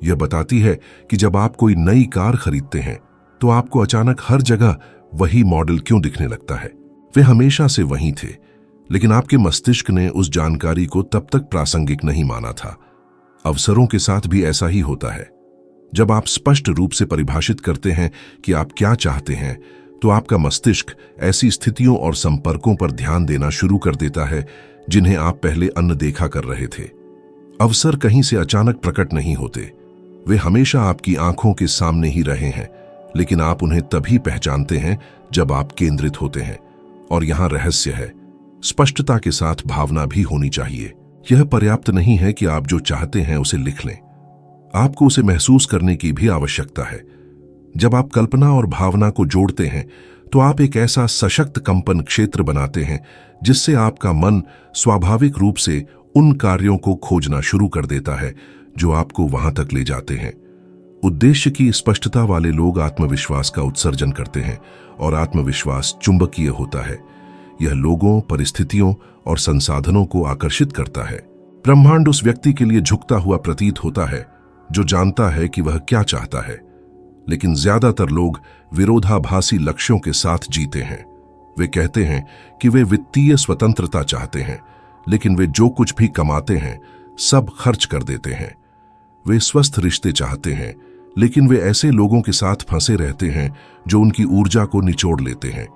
यह बताती है कि जब आप कोई नई कार खरीदते हैं, तो आपको अचानक हर जगह वही मॉडल क्यों दिखने लगता है। वे हमेशा से वही थे, लेकिन आपके मस्तिष्क ने उस जानकारी को तब तक प्रासंगिक नहीं माना था। अवसरों के साथ भी ऐसा ही होता है। जब आप स्पष्ट रूप से परिभाषित करते हैं कि आप क्या चाहते हैं, तो आपका मस्तिष्क ऐसी स्थितियों और संपर्कों पर ध्यान देना शुरू कर देता है जिन्हें आप पहले अनदेखा कर रहे थे। अवसर कहीं से अचानक प्रकट नहीं होते, वे हमेशा आपकी आंखों के सामने ही रहे हैं, लेकिन आप उन्हें तभी पहचानते हैं जब आप केंद्रित होते हैं। और यहां रहस्य है, स्पष्टता के साथ भावना भी होनी चाहिए। यह पर्याप्त नहीं है कि आप जो चाहते हैं उसे लिख लें, आपको उसे महसूस करने की भी आवश्यकता है। जब आप कल्पना और भावना को जोड़ते हैं, तो आप एक ऐसा सशक्त कंपन क्षेत्र बनाते हैं जिससे आपका मन स्वाभाविक रूप से उन कार्यों को खोजना शुरू कर देता है जो आपको वहां तक ले जाते हैं। उद्देश्य की स्पष्टता वाले लोग आत्मविश्वास का उत्सर्जन करते हैं और आत्मविश्वास चुंबकीय होता है। यह लोगों, परिस्थितियों और संसाधनों को आकर्षित करता है। ब्रह्मांड उस व्यक्ति के लिए झुकता हुआ प्रतीत होता है जो जानता है कि वह क्या चाहता है, लेकिन ज्यादातर लोग विरोधाभासी लक्ष्यों के साथ जीते हैं। वे कहते हैं कि वे वित्तीय स्वतंत्रता चाहते हैं, लेकिन वे जो कुछ भी कमाते हैं सब खर्च कर देते हैं। वे स्वस्थ रिश्ते चाहते हैं, लेकिन वे ऐसे लोगों के साथ फंसे रहते हैं जो उनकी ऊर्जा को निचोड़ लेते हैं।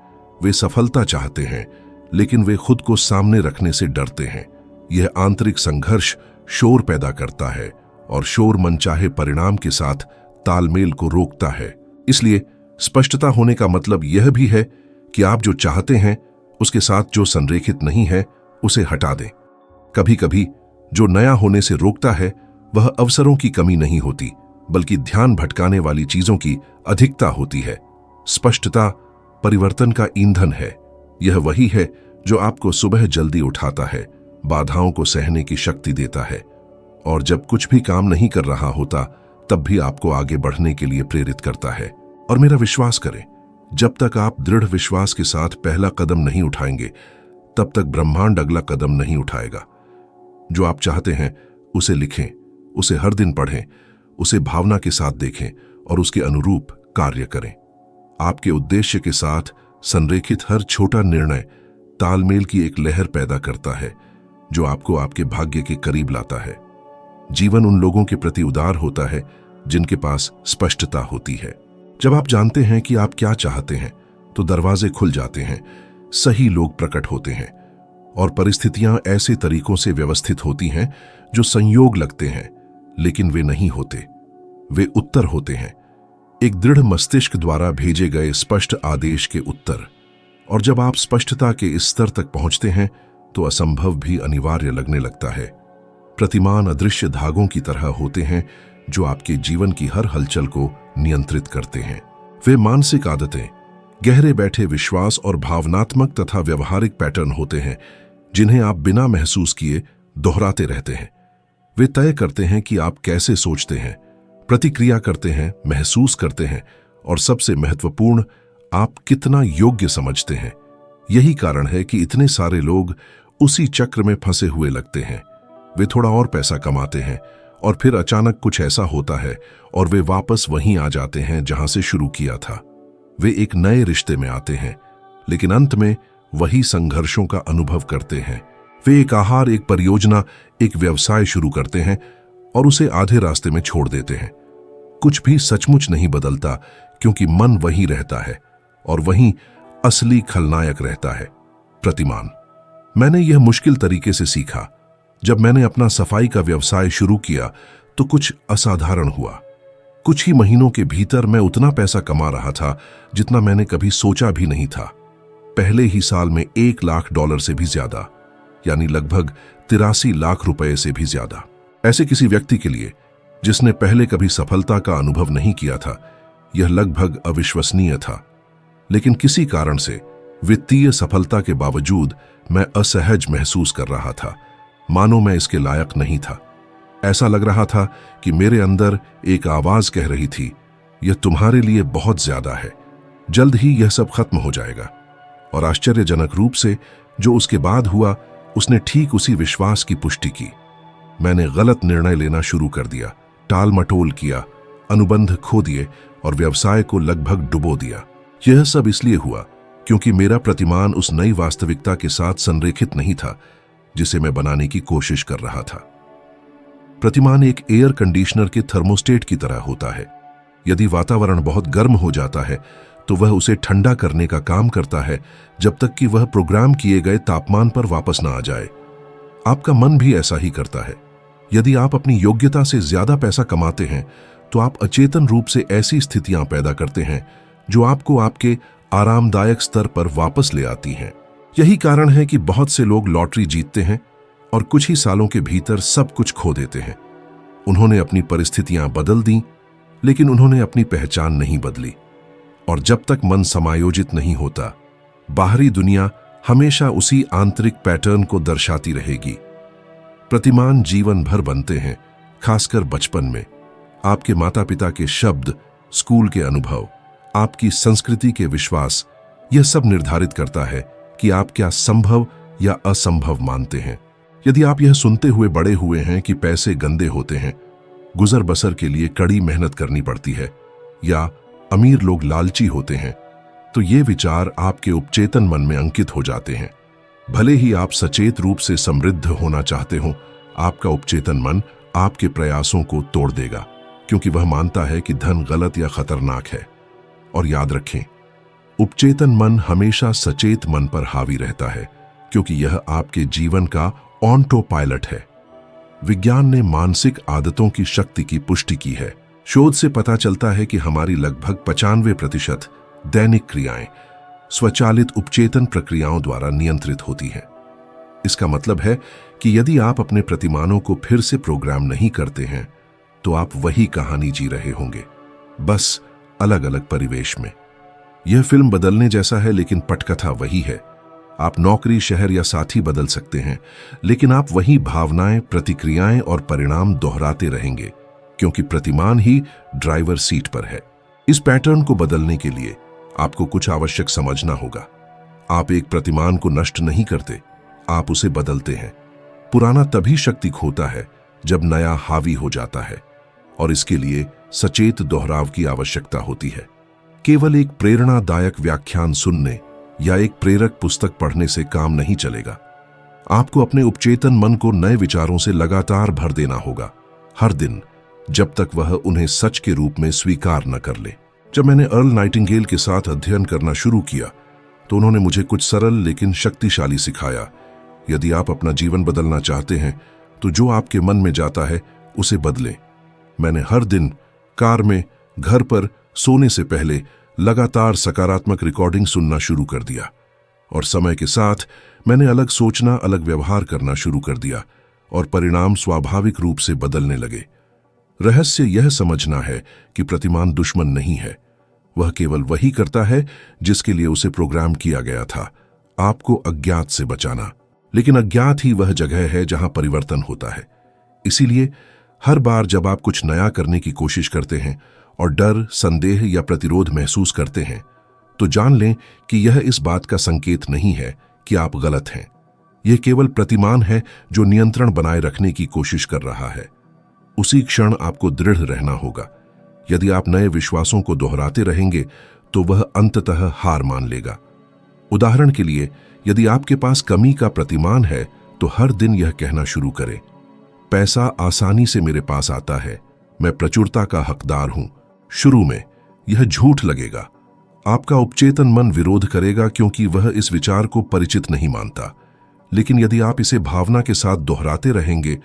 वे सफलता चाहते हैं, लेकिन वे खुद को सामने रखने से डरते हैं। यह आंतरिक संघर्ष शोर पैदा करता है और शोर मनचाहे परिणाम के साथ तालमेल को रोकता है। इसलिए स्पष्टता होने का मतलब यह भी है कि आप जो चाहते हैं उसके साथ जो संरेखित नहीं है उसे हटा दें। कभी कभी जो नया होने से रोकता है वह अवसरों की कमी नहीं होती, बल्कि ध्यान भटकाने वाली चीजों की अधिकता होती है। स्पष्टता परिवर्तन का ईंधन है। यह वही है जो आपको सुबह जल्दी उठाता है, बाधाओं को सहने की शक्ति देता है, और जब कुछ भी काम नहीं कर रहा होता तब भी आपको आगे बढ़ने के लिए प्रेरित करता है। और मेरा विश्वास करें, जब तक आप दृढ़ विश्वास के साथ पहला कदम नहीं उठाएंगे, तब तक ब्रह्मांड अगला कदम नहीं उठाएगा। जो आप चाहते हैं उसे लिखें, उसे हर दिन पढ़ें, उसे भावना के साथ देखें और उसके अनुरूप कार्य करें। आपके उद्देश्य के साथ संरेखित हर छोटा निर्णय तालमेल की एक लहर पैदा करता है जो आपको आपके भाग्य के करीब लाता है। जीवन उन लोगों के प्रति उदार होता है जिनके पास स्पष्टता होती है। जब आप जानते हैं कि आप क्या चाहते हैं, तो दरवाजे खुल जाते हैं, सही लोग प्रकट होते हैं और परिस्थितियां ऐसे तरीकों से व्यवस्थित होती हैं जो संयोग लगते हैं, लेकिन वे नहीं होते। वे उत्तर होते हैं, एक दृढ़ मस्तिष्क द्वारा भेजे गए स्पष्ट आदेश के उत्तर। और जब आप स्पष्टता के इस स्तर तक पहुंचते हैं तो असंभव भी अनिवार्य लगने लगता है। प्रतिमान अदृश्य धागों की तरह होते हैं जो आपके जीवन की हर हलचल को नियंत्रित करते हैं। वे मानसिक आदतें, गहरे बैठे विश्वास और भावनात्मक तथा व्यवहारिक पैटर्न होते हैं जिन्हें आप बिना महसूस किए दोहराते रहते हैं। वे तय करते हैं कि आप कैसे सोचते हैं, प्रतिक्रिया करते हैं, महसूस करते हैं और सबसे महत्वपूर्ण, आप कितना योग्य समझते हैं। यही कारण है कि इतने सारे लोग उसी चक्र में फंसे हुए लगते हैं। वे थोड़ा और पैसा कमाते हैं और फिर अचानक कुछ ऐसा होता है और वे वापस वहीं आ जाते हैं जहां से शुरू किया था। वे एक नए रिश्ते में आते हैं, लेकिन अंत में वही संघर्षों का अनुभव करते हैं। वे एक आहार, एक परियोजना, एक व्यवसाय शुरू करते हैं और उसे आधे रास्ते में छोड़ देते हैं। कुछ भी सचमुच नहीं बदलता क्योंकि मन वहीं रहता है और वहीं असली खलनायक रहता है, प्रतिमान। मैंने यह मुश्किल तरीके से सीखा। जब मैंने अपना सफाई का व्यवसाय शुरू किया तो कुछ असाधारण हुआ। कुछ ही महीनों के भीतर मैं उतना पैसा कमा रहा था जितना मैंने कभी सोचा भी नहीं था। पहले ही साल में $1,00,000 से भी ज्यादा, यानी लगभग 83 लाख रुपए से भी ज्यादा। ऐसे किसी व्यक्ति के लिए जिसने पहले कभी सफलता का अनुभव नहीं किया था, यह लगभग अविश्वसनीय था। लेकिन किसी कारण से वित्तीय सफलता के बावजूद मैं असहज महसूस कर रहा था, मानो मैं इसके लायक नहीं था। ऐसा लग रहा था कि मेरे अंदर एक आवाज कह रही थी, यह तुम्हारे लिए बहुत ज्यादा है, जल्द ही यह सब खत्म हो जाएगा। और आश्चर्यजनक रूप से जो उसके बाद हुआ, उसने ठीक उसी विश्वास की पुष्टि की। मैंने गलत निर्णय लेना शुरू कर दिया, टाल मटोल किया, अनुबंध खो दिए और व्यवसाय को लगभग डुबो दिया। यह सब इसलिए हुआ क्योंकि मेरा प्रतिमान उस नई वास्तविकता के साथ संरेखित नहीं था जिसे मैं बनाने की कोशिश कर रहा था। प्रतिमान एक एयर कंडीशनर के थर्मोस्टेट की तरह होता है। यदि वातावरण बहुत गर्म हो जाता है तो वह उसे ठंडा करने का काम करता है जब तक कि वह प्रोग्राम किए गए तापमान पर वापस ना आ जाए। आपका मन भी ऐसा ही करता है। यदि आप अपनी योग्यता से ज्यादा पैसा कमाते हैं तो आप अचेतन रूप से ऐसी स्थितियां पैदा करते हैं जो आपको आपके आरामदायक स्तर पर वापस ले आती हैं। यही कारण है कि बहुत से लोग लॉटरी जीतते हैं और कुछ ही सालों के भीतर सब कुछ खो देते हैं। उन्होंने अपनी परिस्थितियां बदल दी, लेकिन उन्होंने अपनी पहचान नहीं बदली। और जब तक मन समायोजित नहीं होता, बाहरी दुनिया हमेशा उसी आंतरिक पैटर्न को दर्शाती रहेगी। प्रतिमान जीवन भर बनते हैं, खासकर बचपन में। आपके माता पिता के शब्द, स्कूल के अनुभव, आपकी संस्कृति के विश्वास, यह सब निर्धारित करता है कि आप क्या संभव या असंभव मानते हैं। यदि आप यह सुनते हुए बड़े हुए हैं कि पैसे गंदे होते हैं, गुजर बसर के लिए कड़ी मेहनत करनी पड़ती है, या अमीर लोग लालची होते हैं, तो ये विचार आपके उपचेतन मन में अंकित हो जाते हैं। भले ही आप सचेत रूप से समृद्ध होना चाहते हो, आपका उपचेतन मन आपके प्रयासों को तोड़ देगा, क्योंकि वह मानता है कि धन गलत या खतरनाक है। और याद रखें, उपचेतन मन हमेशा सचेत मन पर हावी रहता है, क्योंकि यह आपके जीवन का ऑटो पायलट है। विज्ञान ने मानसिक आदतों की शक्ति की पुष्टि की है। शोध से पता चलता है कि हमारी लगभग 95% दैनिक क्रियाएं स्वचालित उपचेतन प्रक्रियाओं द्वारा नियंत्रित होती हैं। इसका मतलब है कि यदि आप अपने प्रतिमानों को फिर से प्रोग्राम नहीं करते हैं तो आप वही कहानी जी रहे होंगे, बस अलग अलग परिवेश में। यह फिल्म बदलने जैसा है, लेकिन पटकथा वही है। आप नौकरी, शहर या साथी बदल सकते हैं, लेकिन आप वही भावनाएं, प्रतिक्रियाएं और परिणाम दोहराते रहेंगे, क्योंकि प्रतिमान ही ड्राइवर सीट पर है। इस पैटर्न को बदलने के लिए आपको कुछ आवश्यक समझना होगा। आप एक प्रतिमान को नष्ट नहीं करते, आप उसे बदलते हैं। पुराना तभी शक्ति खोता है जब नया हावी हो जाता है, और इसके लिए सचेत दोहराव की आवश्यकता होती है। केवल एक प्रेरणादायक व्याख्यान सुनने या एक प्रेरक पुस्तक पढ़ने से काम नहीं चलेगा। आपको अपने उपचेतन मन को नए विचारों से लगातार भर देना होगा, हर दिन, जब तक वह उन्हें सच के रूप में स्वीकार न कर ले। जब मैंने अर्ल नाइटिंगेल के साथ अध्ययन करना शुरू किया तो उन्होंने मुझे कुछ सरल लेकिन शक्तिशाली सिखाया। यदि आप अपना जीवन बदलना चाहते हैं तो जो आपके मन में जाता है उसे बदलें। मैंने हर दिन कार में, घर पर सोने से पहले लगातार सकारात्मक रिकॉर्डिंग सुनना शुरू कर दिया और समय के साथ मैंने अलग सोचना, अलग व्यवहार करना शुरू कर दिया और परिणाम स्वाभाविक रूप से बदलने लगे। रहस्य यह समझना है कि प्रतिमान दुश्मन नहीं है, वह केवल वही करता है जिसके लिए उसे प्रोग्राम किया गया था, आपको अज्ञात से बचाना। लेकिन अज्ञात ही वह जगह है जहां परिवर्तन होता है। इसीलिए हर बार जब आप कुछ नया करने की कोशिश करते हैं और डर, संदेह या प्रतिरोध महसूस करते हैं, तो जान लें कि यह इस बात का संकेत नहीं है कि आप गलत हैं। यह केवल प्रतिमान है जो नियंत्रण बनाए रखने की कोशिश कर रहा है। उसी क्षण आपको दृढ़ रहना होगा। यदि आप नए विश्वासों को दोहराते रहेंगे तो वह अंततः हार मान लेगा। उदाहरण के लिए, यदि आपके पास कमी का प्रतिमान है तो हर दिन यह कहना शुरू करें, पैसा आसानी से मेरे पास आता है, मैं प्रचुरता का हकदार हूं। शुरू में यह झूठ लगेगा, आपका उपचेतन मन विरोध करेगा क्योंकि वह इस विचार को परिचित नहीं मानता। लेकिन यदि आप इसे भावना के साथ दोहराते रहेंगे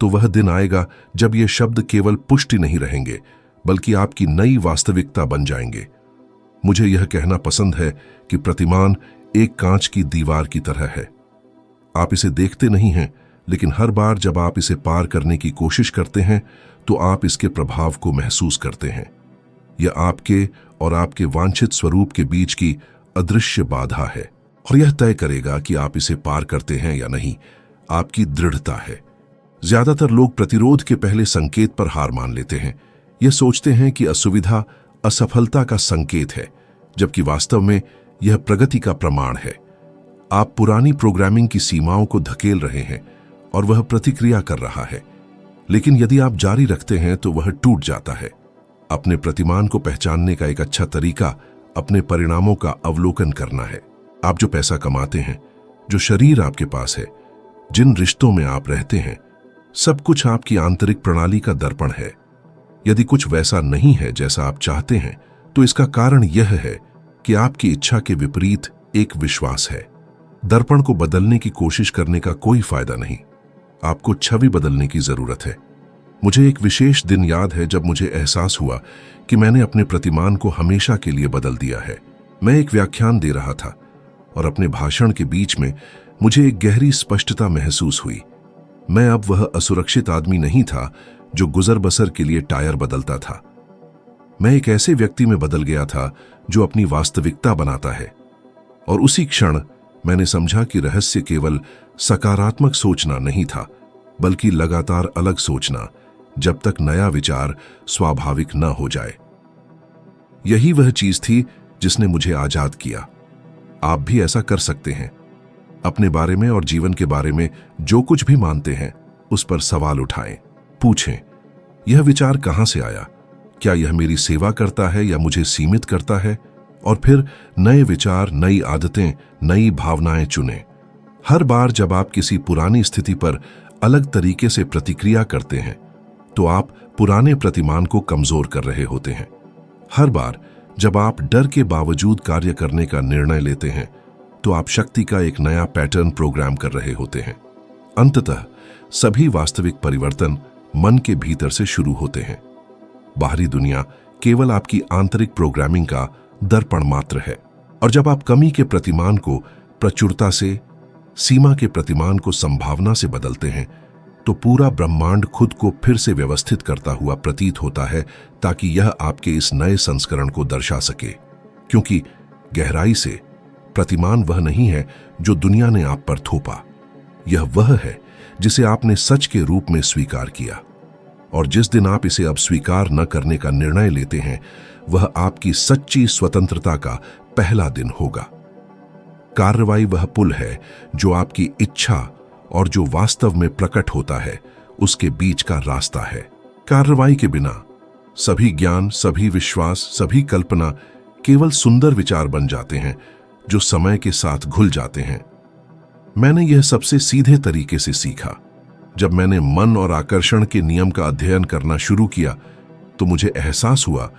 तो वह दिन आएगा जब ये शब्द केवल पुष्टि नहीं रहेंगे बल्कि आपकी नई वास्तविकता बन जाएंगे। मुझे यह कहना पसंद है कि प्रतिमान एक कांच की दीवार की तरह है। आप इसे देखते नहीं हैं, लेकिन हर बार जब आप इसे पार करने की कोशिश करते हैं तो आप इसके प्रभाव को महसूस करते हैं। यह आपके और आपके वांछित स्वरूप के बीच की अदृश्य बाधा है और यह तय करेगा कि आप इसे पार करते हैं या नहीं। आपकी दृढ़ता है। ज्यादातर लोग प्रतिरोध के पहले संकेत पर हार मान लेते हैं। यह सोचते हैं कि असुविधा असफलता का संकेत है, जबकि वास्तव में यह प्रगति का प्रमाण है। आप पुरानी प्रोग्रामिंग की सीमाओं को धकेल रहे हैं और वह प्रतिक्रिया कर रहा है। लेकिन यदि आप जारी रखते हैं तो वह टूट जाता है। अपने प्रतिमान को पहचानने का एक अच्छा तरीका अपने परिणामों का अवलोकन करना है। आप जो पैसा कमाते हैं, जो शरीर आपके पास है, जिन रिश्तों में आप रहते हैं, सब कुछ आपकी आंतरिक प्रणाली का दर्पण है। यदि कुछ वैसा नहीं है जैसा आप चाहते हैं तो इसका कारण यह है कि आपकी इच्छा के विपरीत एक विश्वास है। दर्पण को बदलने की कोशिश करने का कोई फायदा नहीं, आपको छवि बदलने की जरूरत है। मुझे एक विशेष दिन याद है जब मुझे एहसास हुआ कि मैंने अपने प्रतिमान को हमेशा के लिए बदल दिया है। मैं एक व्याख्यान दे रहा था और अपने भाषण के बीच में मुझे एक गहरी स्पष्टता महसूस हुई। मैं अब वह असुरक्षित आदमी नहीं था जो गुजर बसर के लिए टायर बदलता था। मैं एक ऐसे व्यक्ति में बदल गया था जो अपनी वास्तविकता बनाता है। और उसी क्षण मैंने समझा कि रहस्य केवल सकारात्मक सोचना नहीं था, बल्कि लगातार अलग सोचना, जब तक नया विचार स्वाभाविक न हो जाए। यही वह चीज थी जिसने मुझे आजाद किया। आप भी ऐसा कर सकते हैं। अपने बारे में और जीवन के बारे में जो कुछ भी मानते हैं उस पर सवाल उठाएं। पूछें, यह विचार कहां से आया? क्या यह मेरी सेवा करता है या मुझे सीमित करता है? और फिर नए विचार, नई आदतें, नई भावनाएं चुनें। हर बार जब आप किसी पुरानी स्थिति पर अलग तरीके से प्रतिक्रिया करते हैं तो आप पुराने प्रतिमान को कमजोर कर रहे होते हैं। हर बार जब आप डर के बावजूद कार्य करने का निर्णय लेते हैं तो आप शक्ति का एक नया पैटर्न प्रोग्राम कर रहे होते हैं। अंततः सभी वास्तविक परिवर्तन मन के भीतर से शुरू होते हैं। बाहरी दुनिया केवल आपकी आंतरिक प्रोग्रामिंग का दर्पण मात्र है। और जब आप कमी के प्रतिमान को प्रचुरता से, सीमा के प्रतिमान को संभावना से बदलते हैं तो पूरा ब्रह्मांड खुद को फिर से व्यवस्थित करता हुआ प्रतीत होता है, ताकि यह आपके इस नए संस्करण को दर्शा सके। क्योंकि गहराई से प्रतिमान वह नहीं है जो दुनिया ने आप पर थोपा, यह वह है जिसे आपने सच के रूप में स्वीकार किया। और जिस दिन आप इसे अब स्वीकार न करने का निर्णय लेते हैं, वह आपकी सच्ची स्वतंत्रता का पहला दिन होगा। कार्रवाई वह पुल है जो आपकी इच्छा और जो वास्तव में प्रकट होता है उसके बीच का रास्ता है। कार्रवाई के बिना सभी ज्ञान, सभी विश्वास, सभी कल्पना केवल सुंदर विचार बन जाते हैं जो समय के साथ घुल जाते हैं। मैंने यह सबसे सीधे तरीके से सीखा। जब मैंने मन और आकर्षण के नियम का अध्ययन करना शुरू किया तो मुझे एहसास हुआ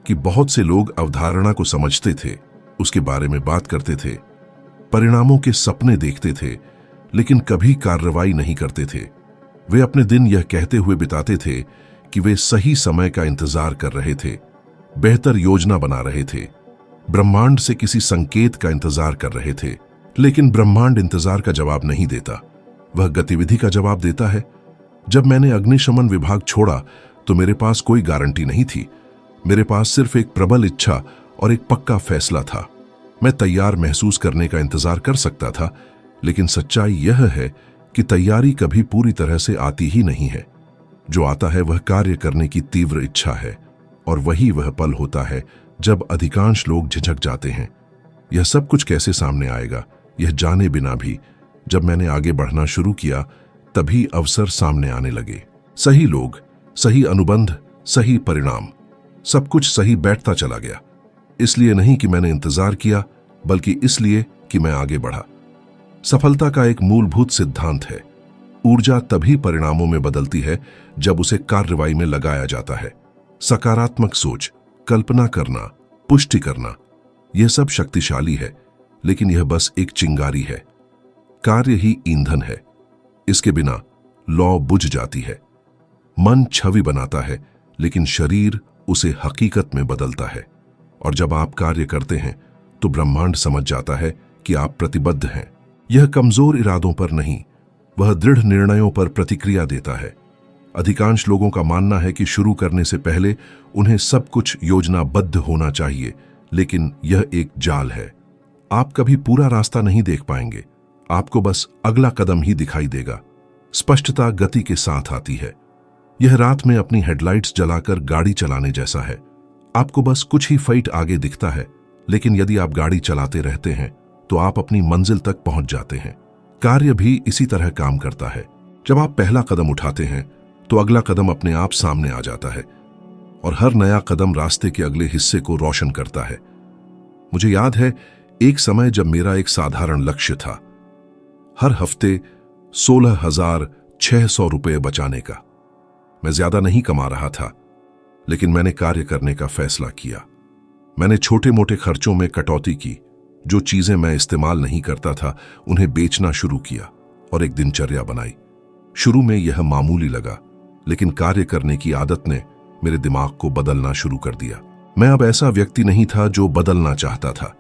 कि बहुत से लोग अवधारणा को समझते थे, उसके बारे में बात करते थे, परिणामों के सपने देखते थे, लेकिन कभी कार्रवाई नहीं करते थे। वे अपने दिन यह कहते हुए बिताते थे कि वे सही समय का इंतजार कर रहे थे, बेहतर योजना बना रहे थे, ब्रह्मांड से किसी संकेत का इंतजार कर रहे थे। लेकिन ब्रह्मांड इंतजार का जवाब नहीं देता, वह गतिविधि का जवाब देता है। जब मैंने अग्निशमन विभाग छोड़ा तो मेरे पास कोई गारंटी नहीं थी। मेरे पास सिर्फ एक प्रबल इच्छा और एक पक्का फैसला था। मैं तैयार महसूस करने का इंतजार कर सकता था, लेकिन सच्चाई यह है कि तैयारी कभी पूरी तरह से आती ही नहीं है। जो आता है वह कार्य करने की तीव्र इच्छा है, और वही वह पल होता है जब अधिकांश लोग झिझक जाते हैं। यह सब कुछ कैसे सामने आएगा, यह जाने बिना भी जब मैंने आगे बढ़ना शुरू किया, तभी अवसर सामने आने लगे। सही लोग, सही अनुबंध, सही परिणाम, सब कुछ सही बैठता चला गया। इसलिए नहीं कि मैंने इंतजार किया, बल्कि इसलिए कि मैं आगे बढ़ा। सफलता का एक मूलभूत सिद्धांत है, ऊर्जा तभी परिणामों में बदलती है जब उसे कार्रवाई में लगाया जाता है। सकारात्मक सोच, कल्पना करना, पुष्टि करना, यह सब शक्तिशाली है, लेकिन यह बस एक चिंगारी है। कार्य ही ईंधन है। इसके बिना लौ बुझ जाती है। मन छवि बनाता है, लेकिन शरीर उसे हकीकत में बदलता है। और जब आप कार्य करते हैं तो ब्रह्मांड समझ जाता है कि आप प्रतिबद्ध हैं। यह कमजोर इरादों पर नहीं, वह दृढ़ निर्णयों पर प्रतिक्रिया देता है। अधिकांश लोगों का मानना है कि शुरू करने से पहले उन्हें सब कुछ योजनाबद्ध होना चाहिए, लेकिन यह एक जाल है। आप कभी पूरा रास्ता नहीं देख पाएंगे, आपको बस अगला कदम ही दिखाई देगा। स्पष्टता गति के साथ आती है। यह रात में अपनी हेडलाइट्स जलाकर गाड़ी चलाने जैसा है। आपको बस कुछ ही फीट आगे दिखता है, लेकिन यदि आप गाड़ी चलाते रहते हैं तो आप अपनी मंजिल तक पहुंच जाते हैं। कार्य भी इसी तरह काम करता है। जब आप पहला कदम उठाते हैं तो अगला कदम अपने आप सामने आ जाता है, और हर नया कदम रास्ते के अगले हिस्से को रोशन करता है। मुझे याद है एक समय जब मेरा एक साधारण लक्ष्य था, हर हफ्ते 16,600 रुपये बचाने का। मैं ज्यादा नहीं कमा रहा था, लेकिन मैंने कार्य करने का फैसला किया। मैंने छोटे मोटे खर्चों में कटौती की। जो चीजें मैं इस्तेमाल नहीं करता था उन्हें बेचना शुरू किया और एक दिनचर्या बनाई। शुरू में यह मामूली लगा, लेकिन कार्य करने की आदत ने मेरे दिमाग को बदलना शुरू कर दिया। मैं अब ऐसा व्यक्ति नहीं था जो बदलना चाहता था,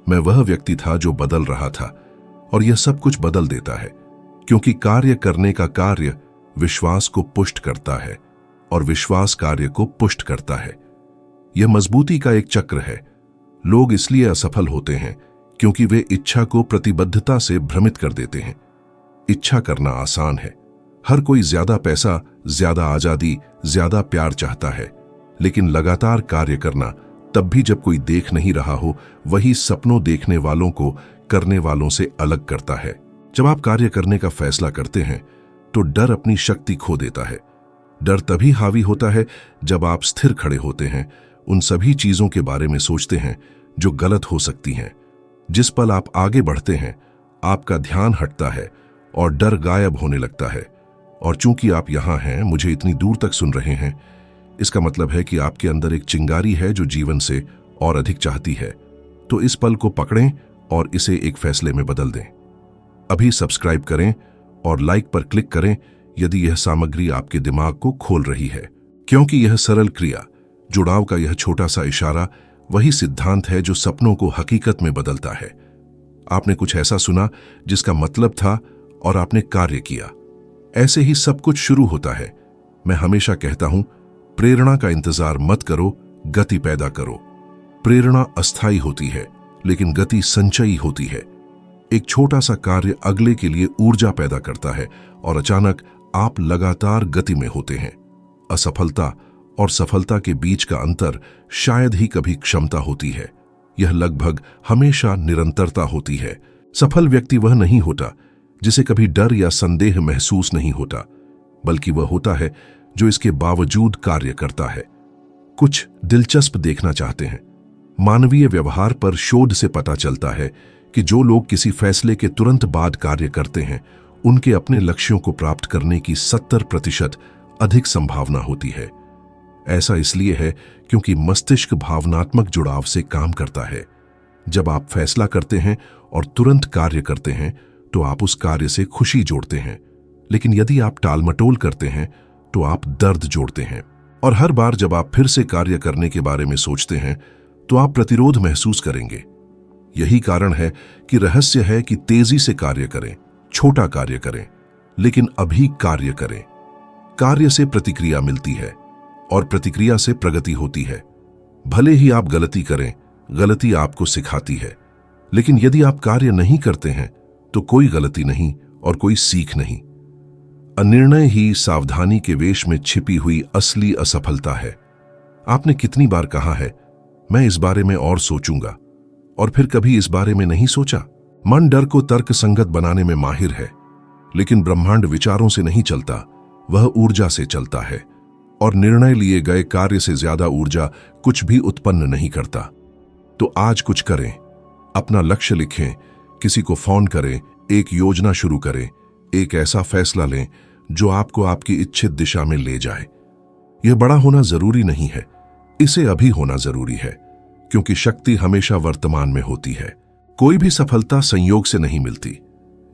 मैं वह व्यक्ति था जो बदल रहा था। और यह सब कुछ बदल देता है, क्योंकि कार्य करने का कार्य विश्वास को पुष्ट करता है, और विश्वास कार्य को पुष्ट करता है। यह मजबूती का एक चक्र है। लोग इसलिए असफल होते हैं क्योंकि वे इच्छा को प्रतिबद्धता से भ्रमित कर देते हैं। इच्छा करना आसान है। हर कोई ज्यादा पैसा, ज्यादा आजादी, ज्यादा प्यार चाहता है, लेकिन लगातार कार्य करना, तब भी जब कोई देख नहीं रहा हो, वही सपनों देखने वालों को करने वालों से अलग करता है। जब आप कार्य करने का फैसला करते हैं तो डर अपनी शक्ति खो देता है। डर तभी हावी होता है जब आप स्थिर खड़े होते हैं, उन सभी चीजों के बारे में सोचते हैं जो गलत हो सकती हैं। जिस पल आप आगे बढ़ते हैं, आपका ध्यान हटता है और डर गायब होने लगता है। और चूंकि आप यहां हैं, मुझे इतनी दूर तक सुन रहे हैं, इसका मतलब है कि आपके अंदर एक चिंगारी है जो जीवन से और अधिक चाहती है। तो इस पल को पकड़ें और इसे एक फैसले में बदल दें। अभी सब्सक्राइब करें और लाइक पर क्लिक करें यदि यह सामग्री आपके दिमाग को खोल रही है, क्योंकि यह सरल क्रिया, जुड़ाव का यह छोटा सा इशारा, वही सिद्धांत है जो सपनों को हकीकत में बदलता है। आपने कुछ ऐसा सुना जिसका मतलब था और आपने कार्य किया। ऐसे ही सब कुछ शुरू होता है। मैं हमेशा कहता हूं, प्रेरणा का इंतजार मत करो, गति पैदा करो। प्रेरणा अस्थायी होती है, लेकिन गति संचयी होती है। एक छोटा सा कार्य अगले के लिए ऊर्जा पैदा करता है और अचानक आप लगातार गति में होते हैं। असफलता और सफलता के बीच का अंतर शायद ही कभी क्षमता होती है, यह लगभग हमेशा निरंतरता होती है। सफल व्यक्ति वह नहीं होता जिसे कभी डर या संदेह महसूस नहीं होता, बल्कि वह होता है जो इसके बावजूद कार्य करता है। कुछ दिलचस्प देखना चाहते हैं। मानवीय व्यवहार पर शोध से पता चलता है कि जो लोग किसी फैसले के तुरंत बाद कार्य करते हैं, उनके अपने लक्ष्यों को प्राप्त करने की 70% अधिक संभावना होती है। ऐसा इसलिए है क्योंकि मस्तिष्क भावनात्मक जुड़ाव से काम करता है। जब आप फैसला करते हैं और तुरंत कार्य करते हैं, तो आप उस कार्य से खुशी जोड़ते हैं, लेकिन यदि आप टालमटोल करते हैं तो आप दर्द जोड़ते हैं। और हर बार जब आप फिर से कार्य करने के बारे में सोचते हैं तो आप प्रतिरोध महसूस करेंगे। यही कारण है कि रहस्य है कि तेजी से कार्य करें, छोटा कार्य करें, लेकिन अभी कार्य करें। कार्य से प्रतिक्रिया मिलती है और प्रतिक्रिया से प्रगति होती है। भले ही आप गलती करें, गलती आपको सिखाती है, लेकिन यदि आप कार्य नहीं करते हैं तो कोई गलती नहीं और कोई सीख नहीं। अनिर्णय ही सावधानी के वेश में छिपी हुई असली असफलता है। आपने कितनी बार कहा है, मैं इस बारे में और सोचूंगा, और फिर कभी इस बारे में नहीं सोचा। मन डर को तर्क संगत बनाने में माहिर है, लेकिन ब्रह्मांड विचारों से नहीं चलता, वह ऊर्जा से चलता है, और निर्णय लिए गए कार्य से ज्यादा ऊर्जा कुछ भी उत्पन्न नहीं करता। तो आज कुछ करें, अपना लक्ष्य लिखें, किसी को फोन करें, एक योजना शुरू करें, एक ऐसा फैसला लें जो आपको आपकी इच्छित दिशा में ले जाए। यह बड़ा होना जरूरी नहीं है, इसे अभी होना जरूरी है, क्योंकि शक्ति हमेशा वर्तमान में होती है। कोई भी सफलता संयोग से नहीं मिलती।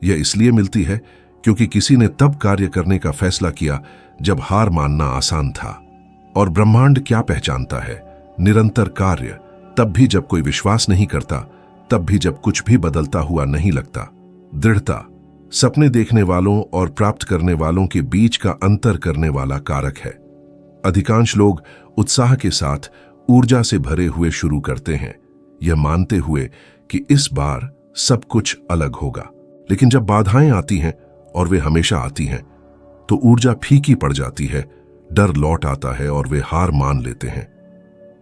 यह इसलिए मिलती है क्योंकि किसी ने तब कार्य करने का फैसला किया जब हार मानना आसान था। और ब्रह्मांड क्या पहचानता है? निरंतर कार्य, तब भी जब कोई विश्वास नहीं करता, तब भी जब कुछ भी बदलता हुआ नहीं लगता। दृढ़ता, सपने देखने वालों और प्राप्त करने वालों के बीच का अंतर करने वाला कारक है। अधिकांश लोग उत्साह के साथ ऊर्जा से भरे हुए शुरू करते हैं, यह मानते हुए कि इस बार सब कुछ अलग होगा। लेकिन जब बाधाएं आती हैं, और वे हमेशा आती हैं, तो ऊर्जा फीकी पड़ जाती है, डर लौट आता है और वे हार मान लेते हैं।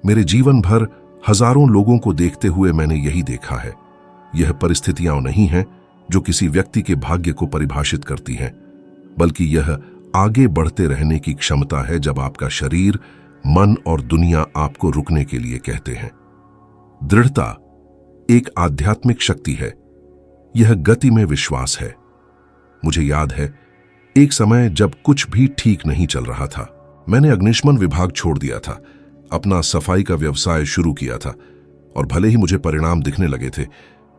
मेरे जीवन भर हजारों लोगों को देखते हुए मैंने यही देखा है। यह परिस्थितियां नहीं हैं जो किसी व्यक्ति के भाग्य को परिभाषित करती हैं, बल्कि यह आगे बढ़ते रहने की क्षमता है जब आपका शरीर, मन और दुनिया आपको रुकने के लिए कहते हैं। दृढ़ता एक आध्यात्मिक शक्ति है। यह गति में विश्वास है। मुझे याद है, एक समय जब कुछ भी ठीक नहीं चल रहा था, मैंने अग्निशमन विभाग छोड़ दिया था, अपना सफाई का व्यवसाय शुरू किया था, और भले ही मुझे परिणाम दिखने लगे थे,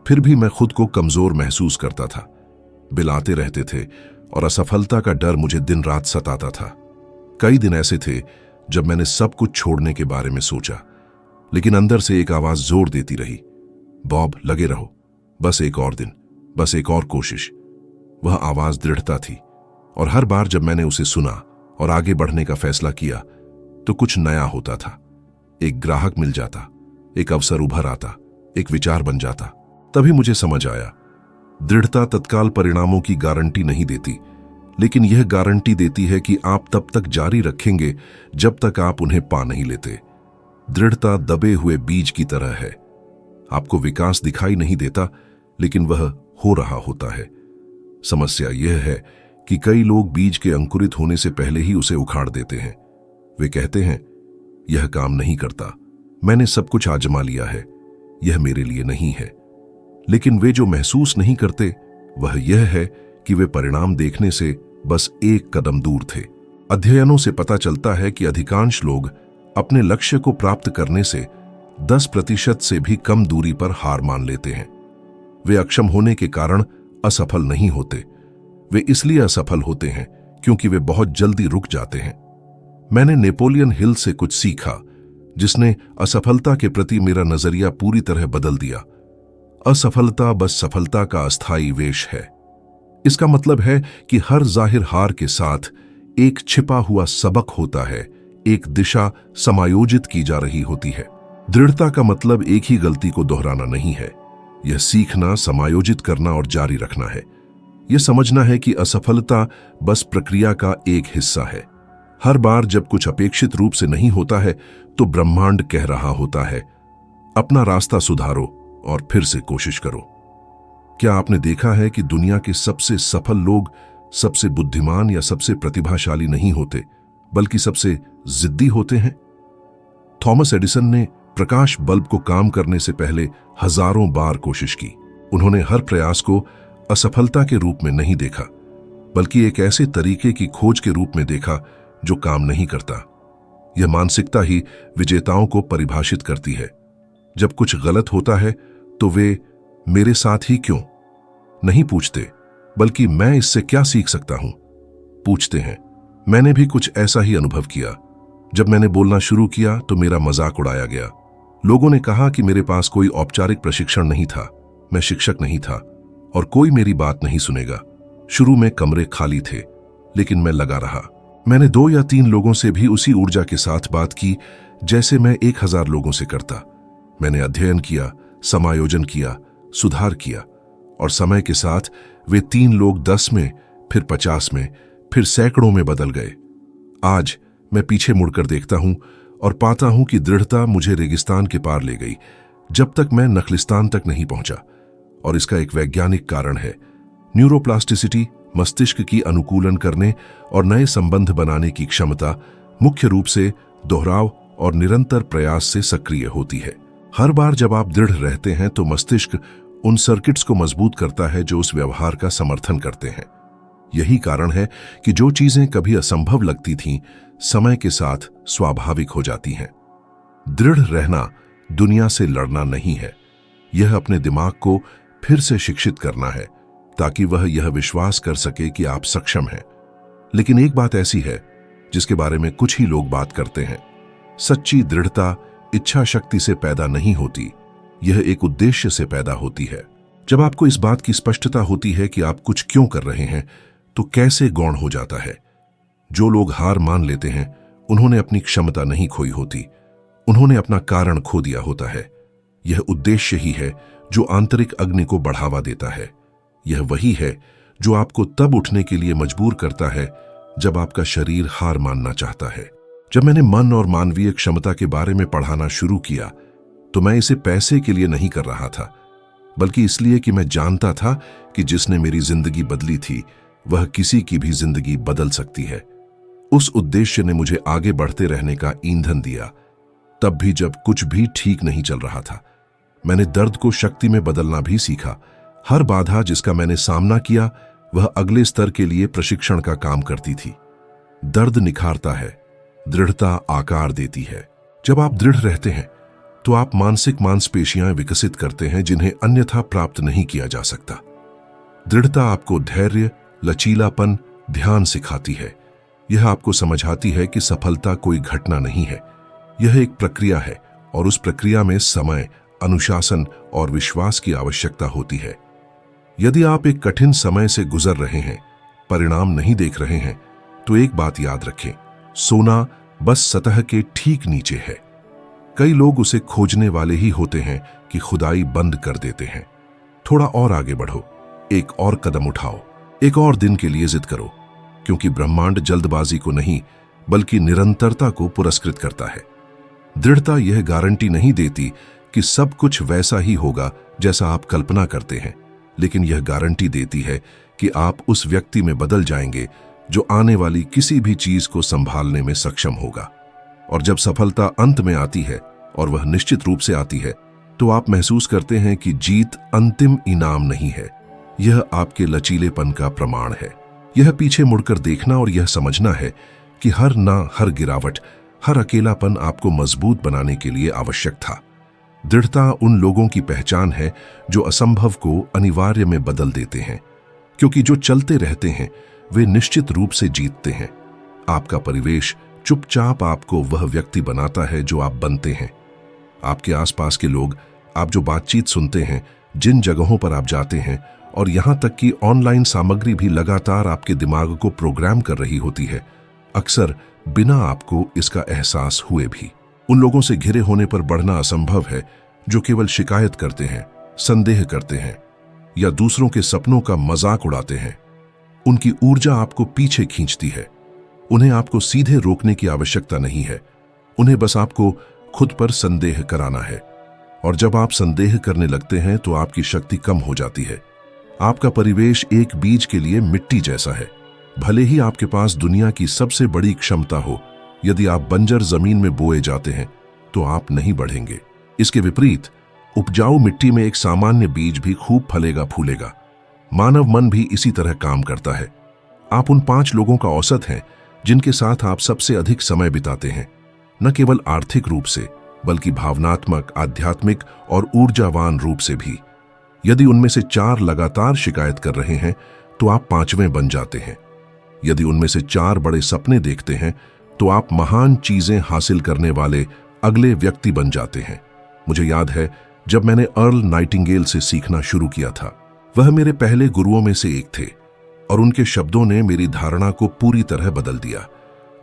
फिर भी मैं खुद को कमजोर महसूस करता था। बिल आते रहते थे और असफलता का डर मुझे दिन रात सताता था। कई दिन ऐसे थे जब मैंने सब कुछ छोड़ने के बारे में सोचा, लेकिन अंदर से एक आवाज जोर देती रही, बॉब लगे रहो, बस एक और दिन, बस एक और कोशिश। वह आवाज दृढ़ता थी, और हर बार जब मैंने उसे सुना और आगे बढ़ने का फैसला किया तो कुछ नया होता था। एक ग्राहक मिल जाता, एक अवसर उभर आता, एक विचार बन जाता। तभी मुझे समझ आया, दृढ़ता तत्काल परिणामों की गारंटी नहीं देती, लेकिन यह गारंटी देती है कि आप तब तक जारी रखेंगे जब तक आप उन्हें पा नहीं लेते। दृढ़ता दबे हुए बीज की तरह है। आपको विकास दिखाई नहीं देता, लेकिन वह हो रहा होता है। समस्या यह है कि कई लोग बीज के अंकुरित होने से पहले ही उसे उखाड़ देते हैं। वे कहते हैं, यह काम नहीं करता, मैंने सब कुछ आजमा लिया है, यह मेरे लिए नहीं है। लेकिन वे जो महसूस नहीं करते वह यह है कि वे परिणाम देखने से बस एक कदम दूर थे। अध्ययनों से पता चलता है कि अधिकांश लोग अपने लक्ष्य को प्राप्त करने से 10% से भी कम दूरी पर हार मान लेते हैं। वे अक्षम होने के कारण असफल नहीं होते, वे इसलिए असफल होते हैं क्योंकि वे बहुत जल्दी रुक जाते हैं। मैंने नेपोलियन हिल से कुछ सीखा, जिसने असफलता के प्रति मेरा नजरिया पूरी तरह बदल दिया। असफलता बस सफलता का अस्थायी वेश है। इसका मतलब है कि हर जाहिर हार के साथ एक छिपा हुआ सबक होता है, एक दिशा समायोजित की जा रही होती है। दृढ़ता का मतलब एक ही गलती को दोहराना नहीं है, यह सीखना, समायोजित करना और जारी रखना है। यह समझना है कि असफलता बस प्रक्रिया का एक हिस्सा है। हर बार जब कुछ अपेक्षित रूप से नहीं होता है तो ब्रह्मांड कह रहा होता है, अपना रास्ता सुधारो और फिर से कोशिश करो। क्या आपने देखा है कि दुनिया के सबसे सफल लोग सबसे बुद्धिमान या सबसे प्रतिभाशाली नहीं होते, बल्कि सबसे जिद्दी होते हैं? थॉमस एडिसन ने प्रकाश बल्ब को काम करने से पहले हजारों बार कोशिश की। उन्होंने हर प्रयास को असफलता के रूप में नहीं देखा, बल्कि एक ऐसे तरीके की खोज के रूप में देखा जो काम नहीं करता। यह मानसिकता ही विजेताओं को परिभाषित करती है। जब कुछ गलत होता है तो वे मेरे साथ ही क्यों नहीं पूछते, बल्कि मैं इससे क्या सीख सकता हूं, पूछते हैं। मैंने भी कुछ ऐसा ही अनुभव किया। जब मैंने बोलना शुरू किया तो मेरा मजाक उड़ाया गया। लोगों ने कहा कि मेरे पास कोई औपचारिक प्रशिक्षण नहीं था, मैं शिक्षक नहीं था और कोई मेरी बात नहीं सुनेगा। शुरू में कमरे खाली थे, लेकिन मैं लगा रहा। मैंने 2 या 3 लोगों से भी उसी ऊर्जा के साथ बात की जैसे मैं 1000 लोगों से करता। मैंने अध्ययन किया, समायोजन किया, सुधार किया और समय के साथ वे 3 लोग 10 में, फिर 50 में, फिर सैकड़ों में बदल गए। आज मैं पीछे मुड़कर देखता हूं और पाता हूं कि दृढ़ता मुझे रेगिस्तान के पार ले गई, जब तक मैं नखलिस्तान तक नहीं पहुंचा। और इसका एक वैज्ञानिक कारण है। न्यूरोप्लास्टिसिटी, मस्तिष्क की अनुकूलन करने और नए संबंध बनाने की क्षमता मुख्य रूप से दोहराव और निरंतर प्रयास से सक्रिय होती है। हर बार जब आप दृढ़ रहते हैं तो मस्तिष्क उन सर्किट्स को मजबूत करता है जो उस व्यवहार का समर्थन करते हैं। यही कारण है कि जो चीजें कभी असंभव लगती थीं, समय के साथ स्वाभाविक हो जाती हैं। दृढ़ रहना दुनिया से लड़ना नहीं है, यह अपने दिमाग को फिर से शिक्षित करना है ताकि वह यह विश्वास कर सके कि आप सक्षम हैं। लेकिन एक बात ऐसी है जिसके बारे में कुछ ही लोग बात करते हैं। सच्ची दृढ़ता इच्छा शक्ति से पैदा नहीं होती, यह एक उद्देश्य से पैदा होती है। जब आपको इस बात की स्पष्टता होती है कि आप कुछ क्यों कर रहे हैं, तो कैसे गौण हो जाता है। जो लोग हार मान लेते हैं उन्होंने अपनी क्षमता नहीं खोई होती, उन्होंने अपना कारण खो दिया होता है। यह उद्देश्य ही है जो आंतरिक अग्नि को बढ़ावा देता है। यह वही है जो आपको तब उठने के लिए मजबूर करता है जब आपका शरीर हार मानना चाहता है। जब मैंने मन और मानवीय क्षमता के बारे में पढ़ाना शुरू किया तो मैं इसे पैसे के लिए नहीं कर रहा था, बल्कि इसलिए कि मैं जानता था कि जिसने मेरी जिंदगी बदली थी वह किसी की भी जिंदगी बदल सकती है। उस उद्देश्य ने मुझे आगे बढ़ते रहने का ईंधन दिया, तब भी जब कुछ भी ठीक नहीं चल रहा था। मैंने दर्द को शक्ति में बदलना भी सीखा। हर बाधा जिसका मैंने सामना किया वह अगले स्तर के लिए प्रशिक्षण का काम करती थी। दर्द निखारता है, दृढ़ता आकार देती है। जब आप दृढ़ रहते हैं तो आप मानसिक मांसपेशियां विकसित करते हैं जिन्हें अन्यथा प्राप्त नहीं किया जा सकता। दृढ़ता आपको धैर्य, लचीलापन, ध्यान सिखाती है। यह आपको समझाती है कि सफलता कोई घटना नहीं है, यह एक प्रक्रिया है और उस प्रक्रिया में समय, अनुशासन और विश्वास की आवश्यकता होती है। यदि आप एक कठिन समय से गुजर रहे हैं, परिणाम नहीं देख रहे हैं, तो एक बात याद रखें, सोना बस सतह के ठीक नीचे है। कई लोग उसे खोजने वाले ही होते हैं कि खुदाई बंद कर देते हैं। थोड़ा और आगे बढ़ो, एक और कदम उठाओ, एक और दिन के लिए जिद करो, क्योंकि ब्रह्मांड जल्दबाजी को नहीं बल्कि निरंतरता को पुरस्कृत करता है। दृढ़ता यह गारंटी नहीं देती कि सब कुछ वैसा ही होगा जैसा आप कल्पना करते हैं, लेकिन यह गारंटी देती है कि आप उस व्यक्ति में बदल जाएंगे जो आने वाली किसी भी चीज को संभालने में सक्षम होगा। और जब सफलता अंत में आती है, और वह निश्चित रूप से आती है, तो आप महसूस करते हैं कि जीत अंतिम इनाम नहीं है, यह आपके लचीलेपन का प्रमाण है। यह पीछे मुड़कर देखना और यह समझना है कि हर गिरावट, हर अकेलापन आपको मजबूत बनाने के लिए आवश्यक था। दृढ़ता उन लोगों की पहचान है जो असंभव को अनिवार्य में बदल देते हैं, क्योंकि जो चलते रहते हैं वे निश्चित रूप से जीतते हैं। आपका परिवेश चुपचाप आपको वह व्यक्ति बनाता है जो आप बनते हैं। आपके आसपास के लोग, आप जो बातचीत सुनते हैं, जिन जगहों पर आप जाते हैं, और यहां तक कि ऑनलाइन सामग्री भी लगातार आपके दिमाग को प्रोग्राम कर रही होती है, अक्सर बिना आपको इसका एहसास हुए भी। उन लोगों से घिरे होने पर बढ़ना असंभव है जो केवल शिकायत करते हैं, संदेह करते हैं या दूसरों के सपनों का मजाक उड़ाते हैं। उनकी ऊर्जा आपको पीछे खींचती है। उन्हें आपको सीधे रोकने की आवश्यकता नहीं है, उन्हें बस आपको खुद पर संदेह कराना है। और जब आप संदेह करने लगते हैं तो आपकी शक्ति कम हो जाती है। आपका परिवेश एक बीज के लिए मिट्टी जैसा है। भले ही आपके पास दुनिया की सबसे बड़ी क्षमता हो, यदि आप बंजर जमीन में बोए जाते हैं तो आप नहीं बढ़ेंगे। इसके विपरीत उपजाऊ मिट्टी में एक सामान्य बीज भी खूब फलेगा फूलेगा। मानव मन भी इसी तरह काम करता है। आप उन 5 लोगों का औसत हैं जिनके साथ आप सबसे अधिक समय बिताते हैं, न केवल आर्थिक रूप से बल्कि भावनात्मक, आध्यात्मिक और ऊर्जावान रूप से भी। यदि उनमें से 4 लगातार शिकायत कर रहे हैं तो आप पांचवें बन जाते हैं। यदि उनमें से 4 बड़े सपने देखते हैं तो आप महान चीजें हासिल करने वाले अगले व्यक्ति बन जाते हैं। मुझे याद है जब मैंने अर्ल नाइटिंगेल से सीखना शुरू किया था। वह मेरे पहले गुरुओं में से एक थे और उनके शब्दों ने मेरी धारणा को पूरी तरह बदल दिया।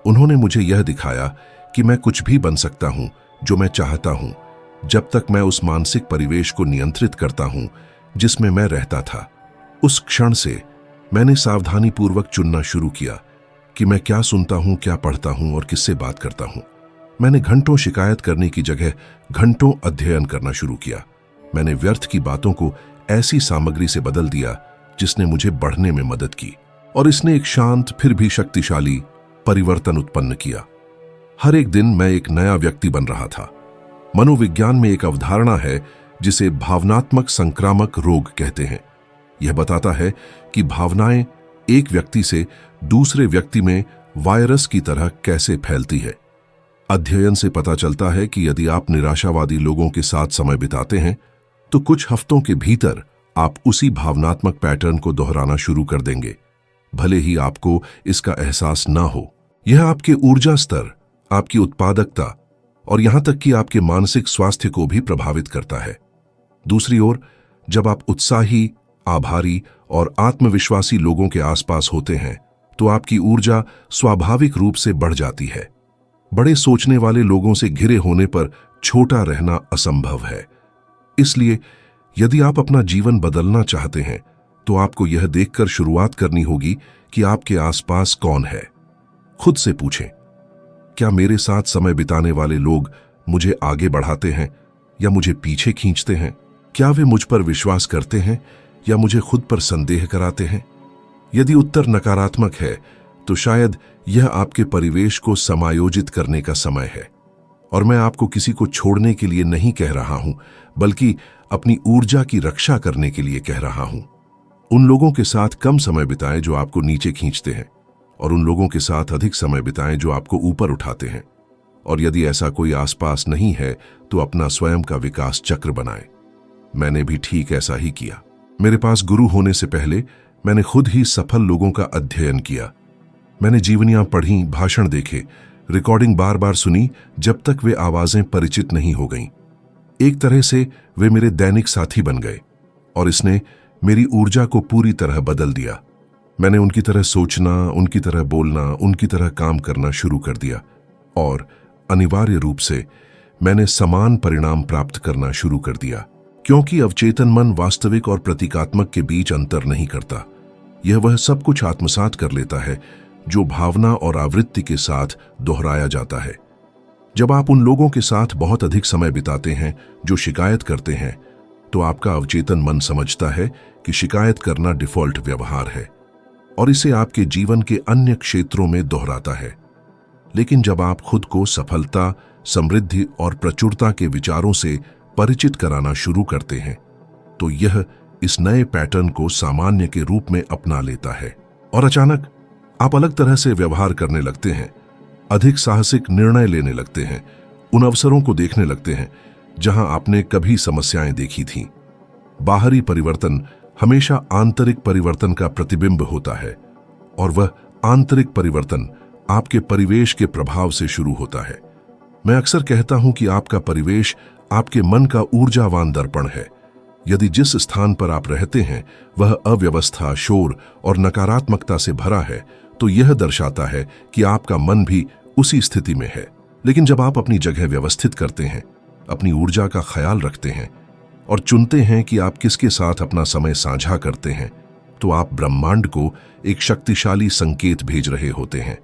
उन्होंने मुझे यह दिखाया कि मैं कुछ भी बन सकता हूं जो मैं चाहता हूं, जब तक मैं उस मानसिक परिवेश को नियंत्रित करता हूं जिसमें मैं रहता था। उस क्षण से मैंने सावधानीपूर्वक चुनना शुरू किया कि मैं क्या सुनता हूं, क्या पढ़ता हूं और किससे बात करता हूं। मैंने घंटों शिकायत करने की जगह घंटों अध्ययन करना शुरू किया। मैंने व्यर्थ की बातों को ऐसी सामग्री से बदल दिया जिसने मुझे बढ़ने में मदद की, और इसने एक शांत फिर भी शक्तिशाली परिवर्तन उत्पन्न किया। हर एक दिन मैं एक नया व्यक्ति बन रहा था। मनोविज्ञान में एक अवधारणा है जिसे भावनात्मक संक्रामक रोग कहते हैं। यह बताता है कि भावनाएं एक व्यक्ति से दूसरे व्यक्ति में वायरस की तरह कैसे फैलती है। अध्ययन से पता चलता है कि यदि आप निराशावादी लोगों के साथ समय बिताते हैं तो कुछ हफ्तों के भीतर आप उसी भावनात्मक पैटर्न को दोहराना शुरू कर देंगे, भले ही आपको इसका एहसास ना हो। यह आपके ऊर्जा स्तर, आपकी उत्पादकता और यहां तक कि आपके मानसिक स्वास्थ्य को भी प्रभावित करता है। दूसरी ओर, जब आप उत्साही, आभारी और आत्मविश्वासी लोगों के आसपास होते हैं तो आपकी ऊर्जा स्वाभाविक रूप से बढ़ जाती है। बड़े सोचने वाले लोगों से घिरे होने पर छोटा रहना असंभव है। इसलिए यदि आप अपना जीवन बदलना चाहते हैं तो आपको यह देखकर शुरुआत करनी होगी कि आपके आसपास कौन है। खुद से पूछें, क्या मेरे साथ समय बिताने वाले लोग मुझे आगे बढ़ाते हैं या मुझे पीछे खींचते हैं? क्या वे मुझ पर विश्वास करते हैं या मुझे खुद पर संदेह कराते हैं? यदि उत्तर नकारात्मक है तो शायद यह आपके परिवेश को समायोजित करने का समय है। और मैं आपको किसी को छोड़ने के लिए नहीं कह रहा हूं, बल्कि अपनी ऊर्जा की रक्षा करने के लिए कह रहा हूं। उन लोगों के साथ कम समय बिताएं जो आपको नीचे खींचते हैं, और उन लोगों के साथ अधिक समय बिताएं जो आपको ऊपर उठाते हैं। और यदि ऐसा कोई आसपास नहीं है तो अपना स्वयं का विकास चक्र बनाएं। मैंने भी ठीक ऐसा ही किया। मेरे पास गुरु होने से पहले मैंने खुद ही सफल लोगों का अध्ययन किया। मैंने जीवनियां पढ़ी, भाषण देखे, रिकॉर्डिंग बार बार सुनी जब तक वे आवाजें परिचित नहीं हो गईं। एक तरह से वे मेरे दैनिक साथी बन गए और इसने मेरी ऊर्जा को पूरी तरह बदल दिया। मैंने उनकी तरह सोचना, उनकी तरह बोलना, उनकी तरह काम करना शुरू कर दिया और अनिवार्य रूप से मैंने समान परिणाम प्राप्त करना शुरू कर दिया, क्योंकि अवचेतन मन वास्तविक और प्रतीकात्मक के बीच अंतर नहीं करता। यह वह सब कुछ आत्मसात कर लेता है जो भावना और आवृत्ति के साथ दोहराया जाता है। जब आप उन लोगों के साथ बहुत अधिक समय बिताते हैं जो शिकायत करते हैं, तो आपका अवचेतन मन समझता है कि शिकायत करना डिफॉल्ट व्यवहार है और इसे आपके जीवन के अन्य क्षेत्रों में दोहराता है। लेकिन जब आप खुद को सफलता, समृद्धि और प्रचुरता के विचारों से परिचित कराना शुरू करते हैं, तो यह इस नए पैटर्न को सामान्य के रूप में अपना लेता है और अचानक आप अलग तरह से व्यवहार करने लगते हैं, अधिक साहसिक निर्णय लेने लगते हैं, उन अवसरों को देखने लगते हैं जहां आपने कभी समस्याएं देखी थीं। बाहरी परिवर्तन हमेशा आंतरिक परिवर्तन का प्रतिबिंब होता है और वह आंतरिक परिवर्तन आपके परिवेश के प्रभाव से शुरू होता है। मैं अक्सर कहता हूं कि आपका परिवेश आपके मन का ऊर्जावान दर्पण है। यदि जिस स्थान पर आप रहते हैं वह अव्यवस्था, शोर और नकारात्मकता से भरा है, तो यह दर्शाता है कि आपका मन भी उसी स्थिति में है। लेकिन जब आप अपनी जगह व्यवस्थित करते हैं, अपनी ऊर्जा का ख्याल रखते हैं और चुनते हैं कि आप किसके साथ अपना समय साझा करते हैं, तो आप ब्रह्मांड को एक शक्तिशाली संकेत भेज रहे होते हैं,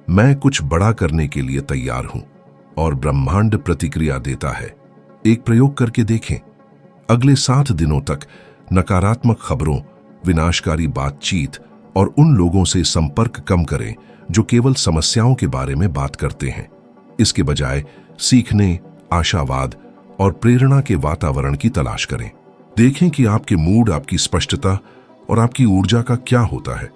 मैं कुछ बड़ा करने के लिए तैयार हूं। और ब्रह्मांड प्रतिक्रिया देता है। एक प्रयोग करके देखें। अगले 7 दिनों तक नकारात्मक खबरों, विनाशकारी बातचीत और उन लोगों से संपर्क कम करें जो केवल समस्याओं के बारे में बात करते हैं। इसके बजाय सीखने, आशावाद और प्रेरणा के वातावरण की तलाश करें। देखें कि आपके मूड, आपकी स्पष्टता और आपकी ऊर्जा का क्या होता है।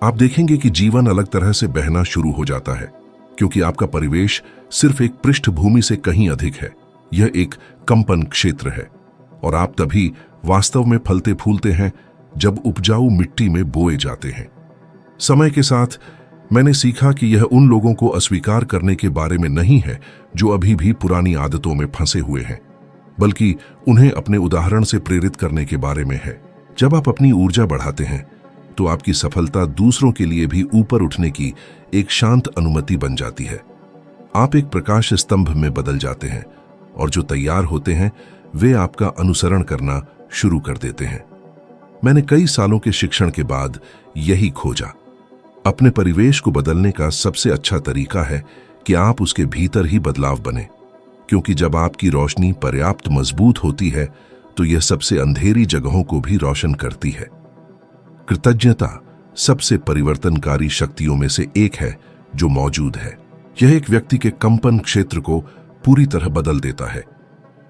आप देखेंगे कि जीवन अलग तरह से बहना शुरू हो जाता है, क्योंकि आपका परिवेश सिर्फ एक पृष्ठभूमि से कहीं अधिक है। यह एक कंपन क्षेत्र है और आप तभी वास्तव में फलते फूलते हैं जब उपजाऊ मिट्टी में बोए जाते हैं। समय के साथ मैंने सीखा कि यह उन लोगों को अस्वीकार करने के बारे में नहीं है जो अभी भी पुरानी आदतों में फंसे हुए हैं, बल्कि उन्हें अपने उदाहरण से प्रेरित करने के बारे में है। जब आप अपनी ऊर्जा बढ़ाते हैं तो आपकी सफलता दूसरों के लिए भी ऊपर उठने की एक शांत अनुमति बन जाती है। आप एक प्रकाश स्तंभ में बदल जाते हैं और जो तैयार होते हैं वे आपका अनुसरण करना शुरू कर देते हैं। मैंने कई सालों के शिक्षण के बाद यही खोजा। अपने परिवेश को बदलने का सबसे अच्छा तरीका है कि आप उसके भीतर ही बदलाव बने, क्योंकि जब आपकी रोशनी पर्याप्त मजबूत होती है तो यह सबसे अंधेरी जगहों को भी रोशन करती है। कृतज्ञता सबसे परिवर्तनकारी शक्तियों में से एक है जो मौजूद है। यह एक व्यक्ति के कंपन क्षेत्र को पूरी तरह बदल देता है,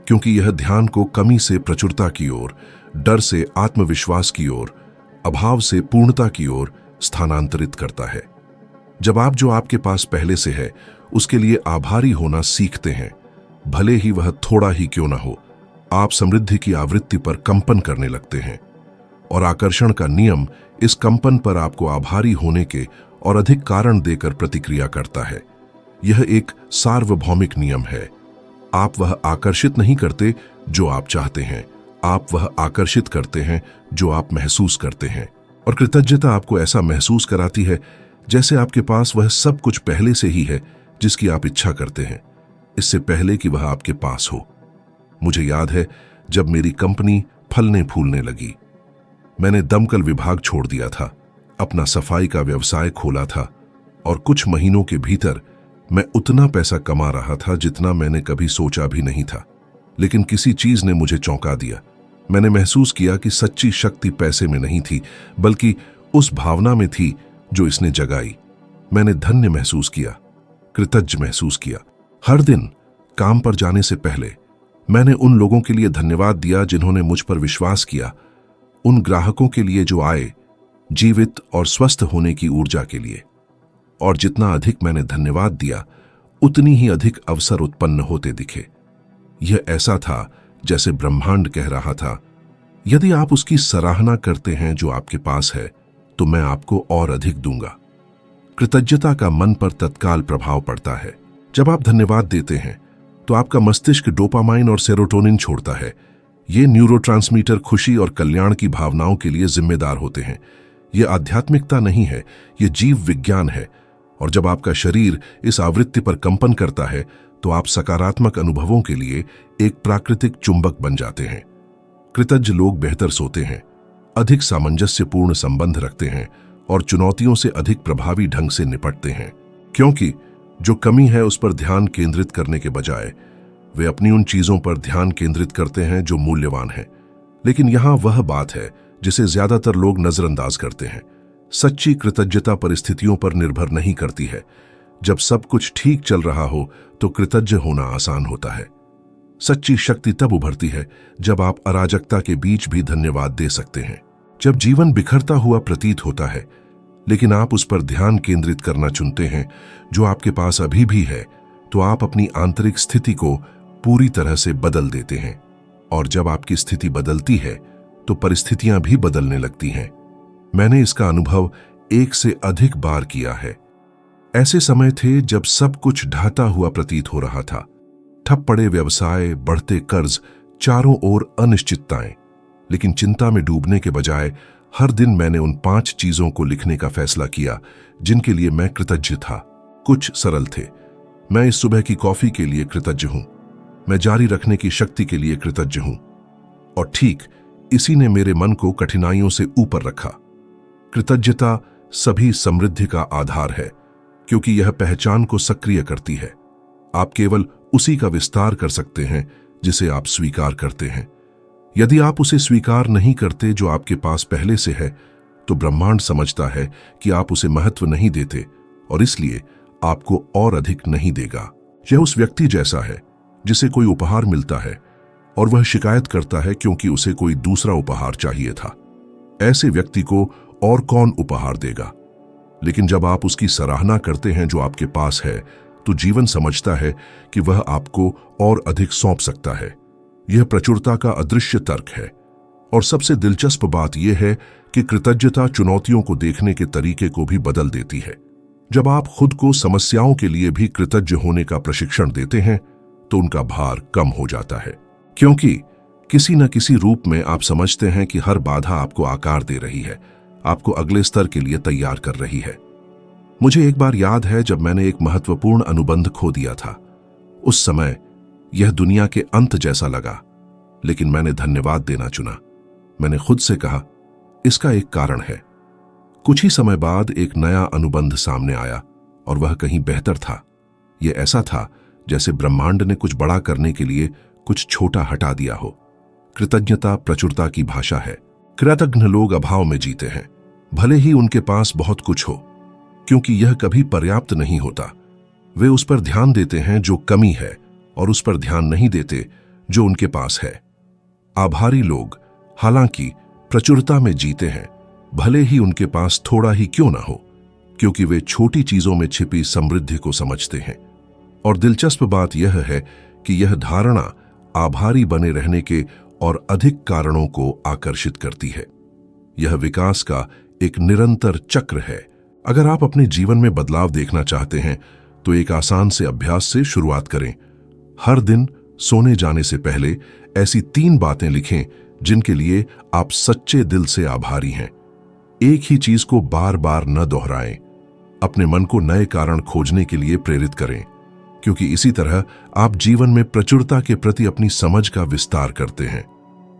क्योंकि यह ध्यान को कमी से प्रचुरता की ओर, डर से आत्मविश्वास की ओर, अभाव से पूर्णता की ओर स्थानांतरित करता है। जब आप जो आपके पास पहले से है उसके लिए आभारी होना सीखते हैं, भले ही वह थोड़ा ही क्यों ना हो, आप समृद्धि की आवृत्ति पर कंपन करने लगते हैं। और आकर्षण का नियम इस कंपन पर आपको आभारी होने के और अधिक कारण देकर प्रतिक्रिया करता है। यह एक सार्वभौमिक नियम है। आप वह आकर्षित नहीं करते जो आप चाहते हैं, आप वह आकर्षित करते हैं जो आप महसूस करते हैं। और कृतज्ञता आपको ऐसा महसूस कराती है जैसे आपके पास वह सब कुछ पहले से ही है जिसकी आप इच्छा करते हैं, इससे पहले कि वह आपके पास हो। मुझे याद है जब मेरी कंपनी फलने फूलने लगी, मैंने दमकल विभाग छोड़ दिया था, अपना सफाई का व्यवसाय खोला था और कुछ महीनों के भीतर मैं उतना पैसा कमा रहा था जितना मैंने कभी सोचा भी नहीं था। लेकिन किसी चीज ने मुझे चौंका दिया। मैंने महसूस किया कि सच्ची शक्ति पैसे में नहीं थी, बल्कि उस भावना में थी जो इसने जगाई। मैंने धन्य महसूस किया, कृतज्ञ महसूस किया। हर दिन काम पर जाने से पहले मैंने उन लोगों के लिए धन्यवाद दिया जिन्होंने मुझ पर विश्वास किया, उन ग्राहकों के लिए जो आए जीवित और स्वस्थ होने की ऊर्जा के लिए। और जितना अधिक मैंने धन्यवाद दिया उतनी ही अधिक अवसर उत्पन्न होते दिखे। यह ऐसा था जैसे ब्रह्मांड कह रहा था, यदि आप उसकी सराहना करते हैं जो आपके पास है तो मैं आपको और अधिक दूंगा। कृतज्ञता का मन पर तत्काल प्रभाव पड़ता है। जब आप धन्यवाद देते हैं तो आपका मस्तिष्क डोपामाइन और सेरोटोनिन छोड़ता है। ये न्यूरोट्रांसमीटर खुशी और कल्याण की भावनाओं के लिए जिम्मेदार होते हैं। यह आध्यात्मिकता नहीं है, यह जीव विज्ञान है। और जब आपका शरीर इस आवृत्ति पर कंपन करता है तो आप सकारात्मक अनुभवों के लिए एक प्राकृतिक चुंबक बन जाते हैं। कृतज्ञ लोग बेहतर सोते हैं, अधिक सामंजस्यपूर्ण संबंध रखते हैं और चुनौतियों से अधिक प्रभावी ढंग से निपटते हैं, क्योंकि जो कमी है उस पर ध्यान केंद्रित करने के बजाय वे अपनी उन चीजों पर ध्यान केंद्रित करते हैं जो मूल्यवान हैं। लेकिन यहां वह बात है जिसे ज्यादातर लोग नजरअंदाज करते हैं। सच्ची कृतज्ञता परिस्थितियों पर निर्भर नहीं करती है। जब सब कुछ ठीक चल रहा हो तो कृतज्ञ होना आसान होता है। सच्ची शक्ति तब उभरती है जब आप अराजकता के बीच भी धन्यवाद दे सकते हैं। जब जीवन बिखरता हुआ प्रतीत होता है लेकिन आप उस पर ध्यान केंद्रित करना चुनते हैं जो आपके पास अभी भी है, तो आप अपनी आंतरिक स्थिति को पूरी तरह से बदल देते हैं। और जब आपकी स्थिति बदलती है तो परिस्थितियां भी बदलने लगती हैं। मैंने इसका अनुभव एक से अधिक बार किया है। ऐसे समय थे जब सब कुछ ढहता हुआ प्रतीत हो रहा था। ठप पड़े व्यवसाय, बढ़ते कर्ज, चारों ओर अनिश्चितताएं। लेकिन चिंता में डूबने के बजाय हर दिन मैंने उन 5 चीजों को लिखने का फैसला किया जिनके लिए मैं कृतज्ञ था। कुछ सरल थे। मैं इस सुबह की कॉफी के लिए कृतज्ञ हूं। मैं जारी रखने की शक्ति के लिए कृतज्ञ हूं। और ठीक इसी ने मेरे मन को कठिनाइयों से ऊपर रखा। कृतज्ञता सभी समृद्धि का आधार है, क्योंकि यह पहचान को सक्रिय करती है। आप केवल उसी का विस्तार कर सकते हैं जिसे आप स्वीकार करते हैं। यदि आप उसे स्वीकार नहीं करते जो आपके पास पहले से है, तो ब्रह्मांड समझता है कि आप उसे महत्व नहीं देते और इसलिए आपको और अधिक नहीं देगा। यह उस व्यक्ति जैसा है जिसे कोई उपहार मिलता है और वह शिकायत करता है क्योंकि उसे कोई दूसरा उपहार चाहिए था। ऐसे व्यक्ति को और कौन उपहार देगा? लेकिन जब आप उसकी सराहना करते हैं जो आपके पास है, तो जीवन समझता है कि वह आपको और अधिक सौंप सकता है। यह प्रचुरता का अदृश्य तर्क है। और सबसे दिलचस्प बात यह है कि कृतज्ञता चुनौतियों को देखने के तरीके को भी बदल देती है। जब आप खुद को समस्याओं के लिए भी कृतज्ञ होने का प्रशिक्षण देते हैं तो उनका भार कम हो जाता है, क्योंकि किसी न किसी रूप में आप समझते हैं कि हर बाधा आपको आकार दे रही है, आपको अगले स्तर के लिए तैयार कर रही है। मुझे एक बार याद है जब मैंने एक महत्वपूर्ण अनुबंध खो दिया था। उस समय यह दुनिया के अंत जैसा लगा, लेकिन मैंने धन्यवाद देना चुना। मैंने खुद से कहा, इसका एक कारण है। कुछ ही समय बाद एक नया अनुबंध सामने आया और वह कहीं बेहतर था। यह ऐसा था जैसे ब्रह्मांड ने कुछ बड़ा करने के लिए कुछ छोटा हटा दिया हो। कृतज्ञता प्रचुरता की भाषा है। कृतज्ञ लोग अभाव में जीते हैं, भले ही उनके पास बहुत कुछ हो, क्योंकि यह कभी पर्याप्त नहीं होता। वे उस पर ध्यान देते हैं जो कमी है और उस पर ध्यान नहीं देते जो उनके पास है। आभारी लोग हालांकि प्रचुरता में जीते हैं, भले ही उनके पास थोड़ा ही क्यों ना हो, क्योंकि वे छोटी चीजों में छिपी समृद्धि को समझते हैं। और दिलचस्प बात यह है कि यह धारणा आभारी बने रहने के और अधिक कारणों को आकर्षित करती है। यह विकास का एक निरंतर चक्र है। अगर आप अपने जीवन में बदलाव देखना चाहते हैं तो एक आसान से अभ्यास से शुरुआत करें। हर दिन सोने जाने से पहले ऐसी 3 बातें लिखें जिनके लिए आप सच्चे दिल से आभारी हैं। एक ही चीज को बार बार न दोहराएं। अपने मन को नए कारण खोजने के लिए प्रेरित करें, क्योंकि इसी तरह आप जीवन में प्रचुरता के प्रति अपनी समझ का विस्तार करते हैं।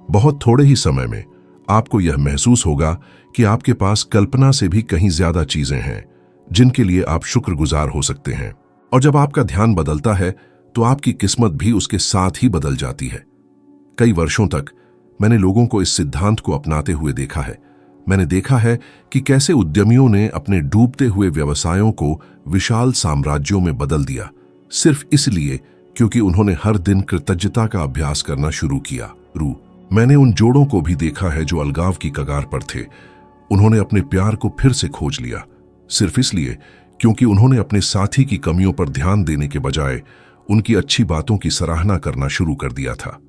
बहुत थोड़े ही समय में आपको यह महसूस होगा कि आपके पास कल्पना से भी कहीं ज्यादा चीजें हैं जिनके लिए आप शुक्रगुजार हो सकते हैं। और जब आपका ध्यान बदलता है तो आपकी किस्मत भी उसके साथ ही बदल जाती है। कई वर्षों तक मैंने लोगों को इस सिद्धांत को अपनाते हुए देखा है। मैंने देखा है कि कैसे उद्यमियों ने अपने डूबते हुए व्यवसायों को विशाल साम्राज्यों में बदल दिया, सिर्फ इसलिए क्योंकि उन्होंने हर दिन कृतज्ञता का अभ्यास करना शुरू किया। मैंने उन जोड़ों को भी देखा है जो अलगाव की कगार पर थे। उन्होंने अपने प्यार को फिर से खोज लिया, सिर्फ इसलिए क्योंकि उन्होंने अपने साथी की कमियों पर ध्यान देने के बजाय उनकी अच्छी बातों की सराहना करना शुरू कर दिया था।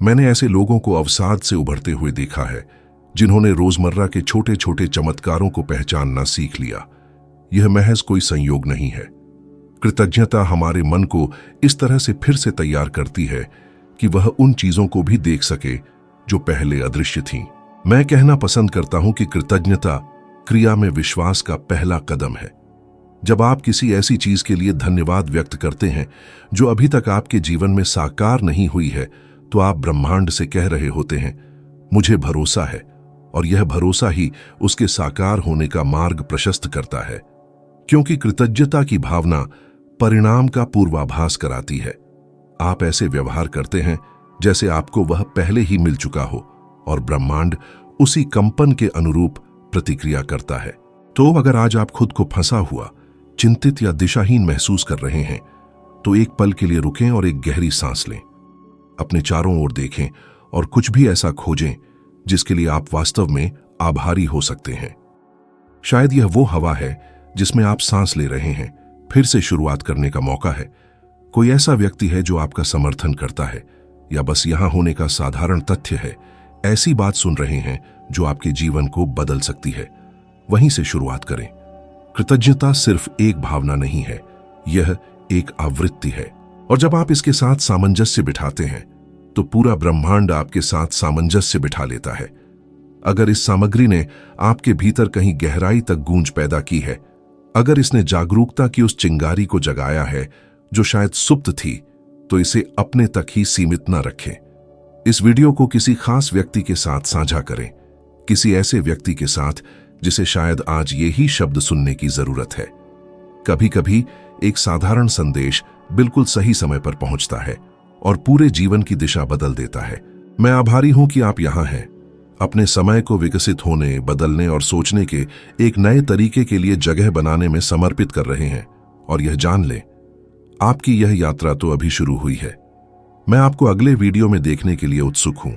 मैंने ऐसे लोगों को अवसाद से उभरते हुए देखा है जिन्होंने रोजमर्रा के छोटे छोटे चमत्कारों को पहचानना सीख लिया। यह महज कोई संयोग नहीं है। कृतज्ञता हमारे मन को इस तरह से फिर से तैयार करती है कि वह उन चीजों को भी देख सके जो पहले अदृश्य थीं। मैं कहना पसंद करता हूं कि कृतज्ञता क्रिया में विश्वास का पहला कदम है। जब आप किसी ऐसी चीज के लिए धन्यवाद व्यक्त करते हैं जो अभी तक आपके जीवन में साकार नहीं हुई है, तो आप ब्रह्मांड से कह रहे होते हैं, मुझे भरोसा है, और यह भरोसा ही उसके साकार होने का मार्ग प्रशस्त करता है। क्योंकि कृतज्ञता की भावना परिणाम का पूर्वाभास कराती है। आप ऐसे व्यवहार करते हैं जैसे आपको वह पहले ही मिल चुका हो, और ब्रह्मांड उसी कंपन के अनुरूप प्रतिक्रिया करता है। तो अगर आज आप खुद को फंसा हुआ, चिंतित या दिशाहीन महसूस कर रहे हैं, तो एक पल के लिए रुकें और एक गहरी सांस लें। अपने चारों ओर देखें और कुछ भी ऐसा खोजें जिसके लिए आप वास्तव में आभारी हो सकते हैं। शायद यह वो हवा है जिसमें आप सांस ले रहे हैं। फिर से शुरुआत करने का मौका है। कोई ऐसा व्यक्ति है जो आपका समर्थन करता है, या बस यहां होने का साधारण तथ्य है। ऐसी बात सुन रहे हैं जो आपके जीवन को बदल सकती है। वहीं से शुरुआत करें। कृतज्ञता सिर्फ एक भावना नहीं है, यह एक आवृत्ति है। और जब आप इसके साथ सामंजस्य बिठाते हैं तो पूरा ब्रह्मांड आपके साथ सामंजस्य बिठा लेता है। अगर इस सामग्री ने आपके भीतर कहीं गहराई तक गूंज पैदा की है, अगर इसने जागरूकता की उस चिंगारी को जगाया है जो शायद सुप्त थी, तो इसे अपने तक ही सीमित न रखें। इस वीडियो को किसी खास व्यक्ति के साथ साझा करें, किसी ऐसे व्यक्ति के साथ जिसे शायद आज ये ही शब्द सुनने की जरूरत है। कभी कभी एक साधारण संदेश बिल्कुल सही समय पर पहुंचता है और पूरे जीवन की दिशा बदल देता है। मैं आभारी हूं कि आप यहां हैं, अपने समय को विकसित होने, बदलने और सोचने के एक नए तरीके के लिए जगह बनाने में समर्पित कर रहे हैं। और यह जान लें, आपकी यह यात्रा तो अभी शुरू हुई है। मैं आपको अगले वीडियो में देखने के लिए उत्सुक हूं।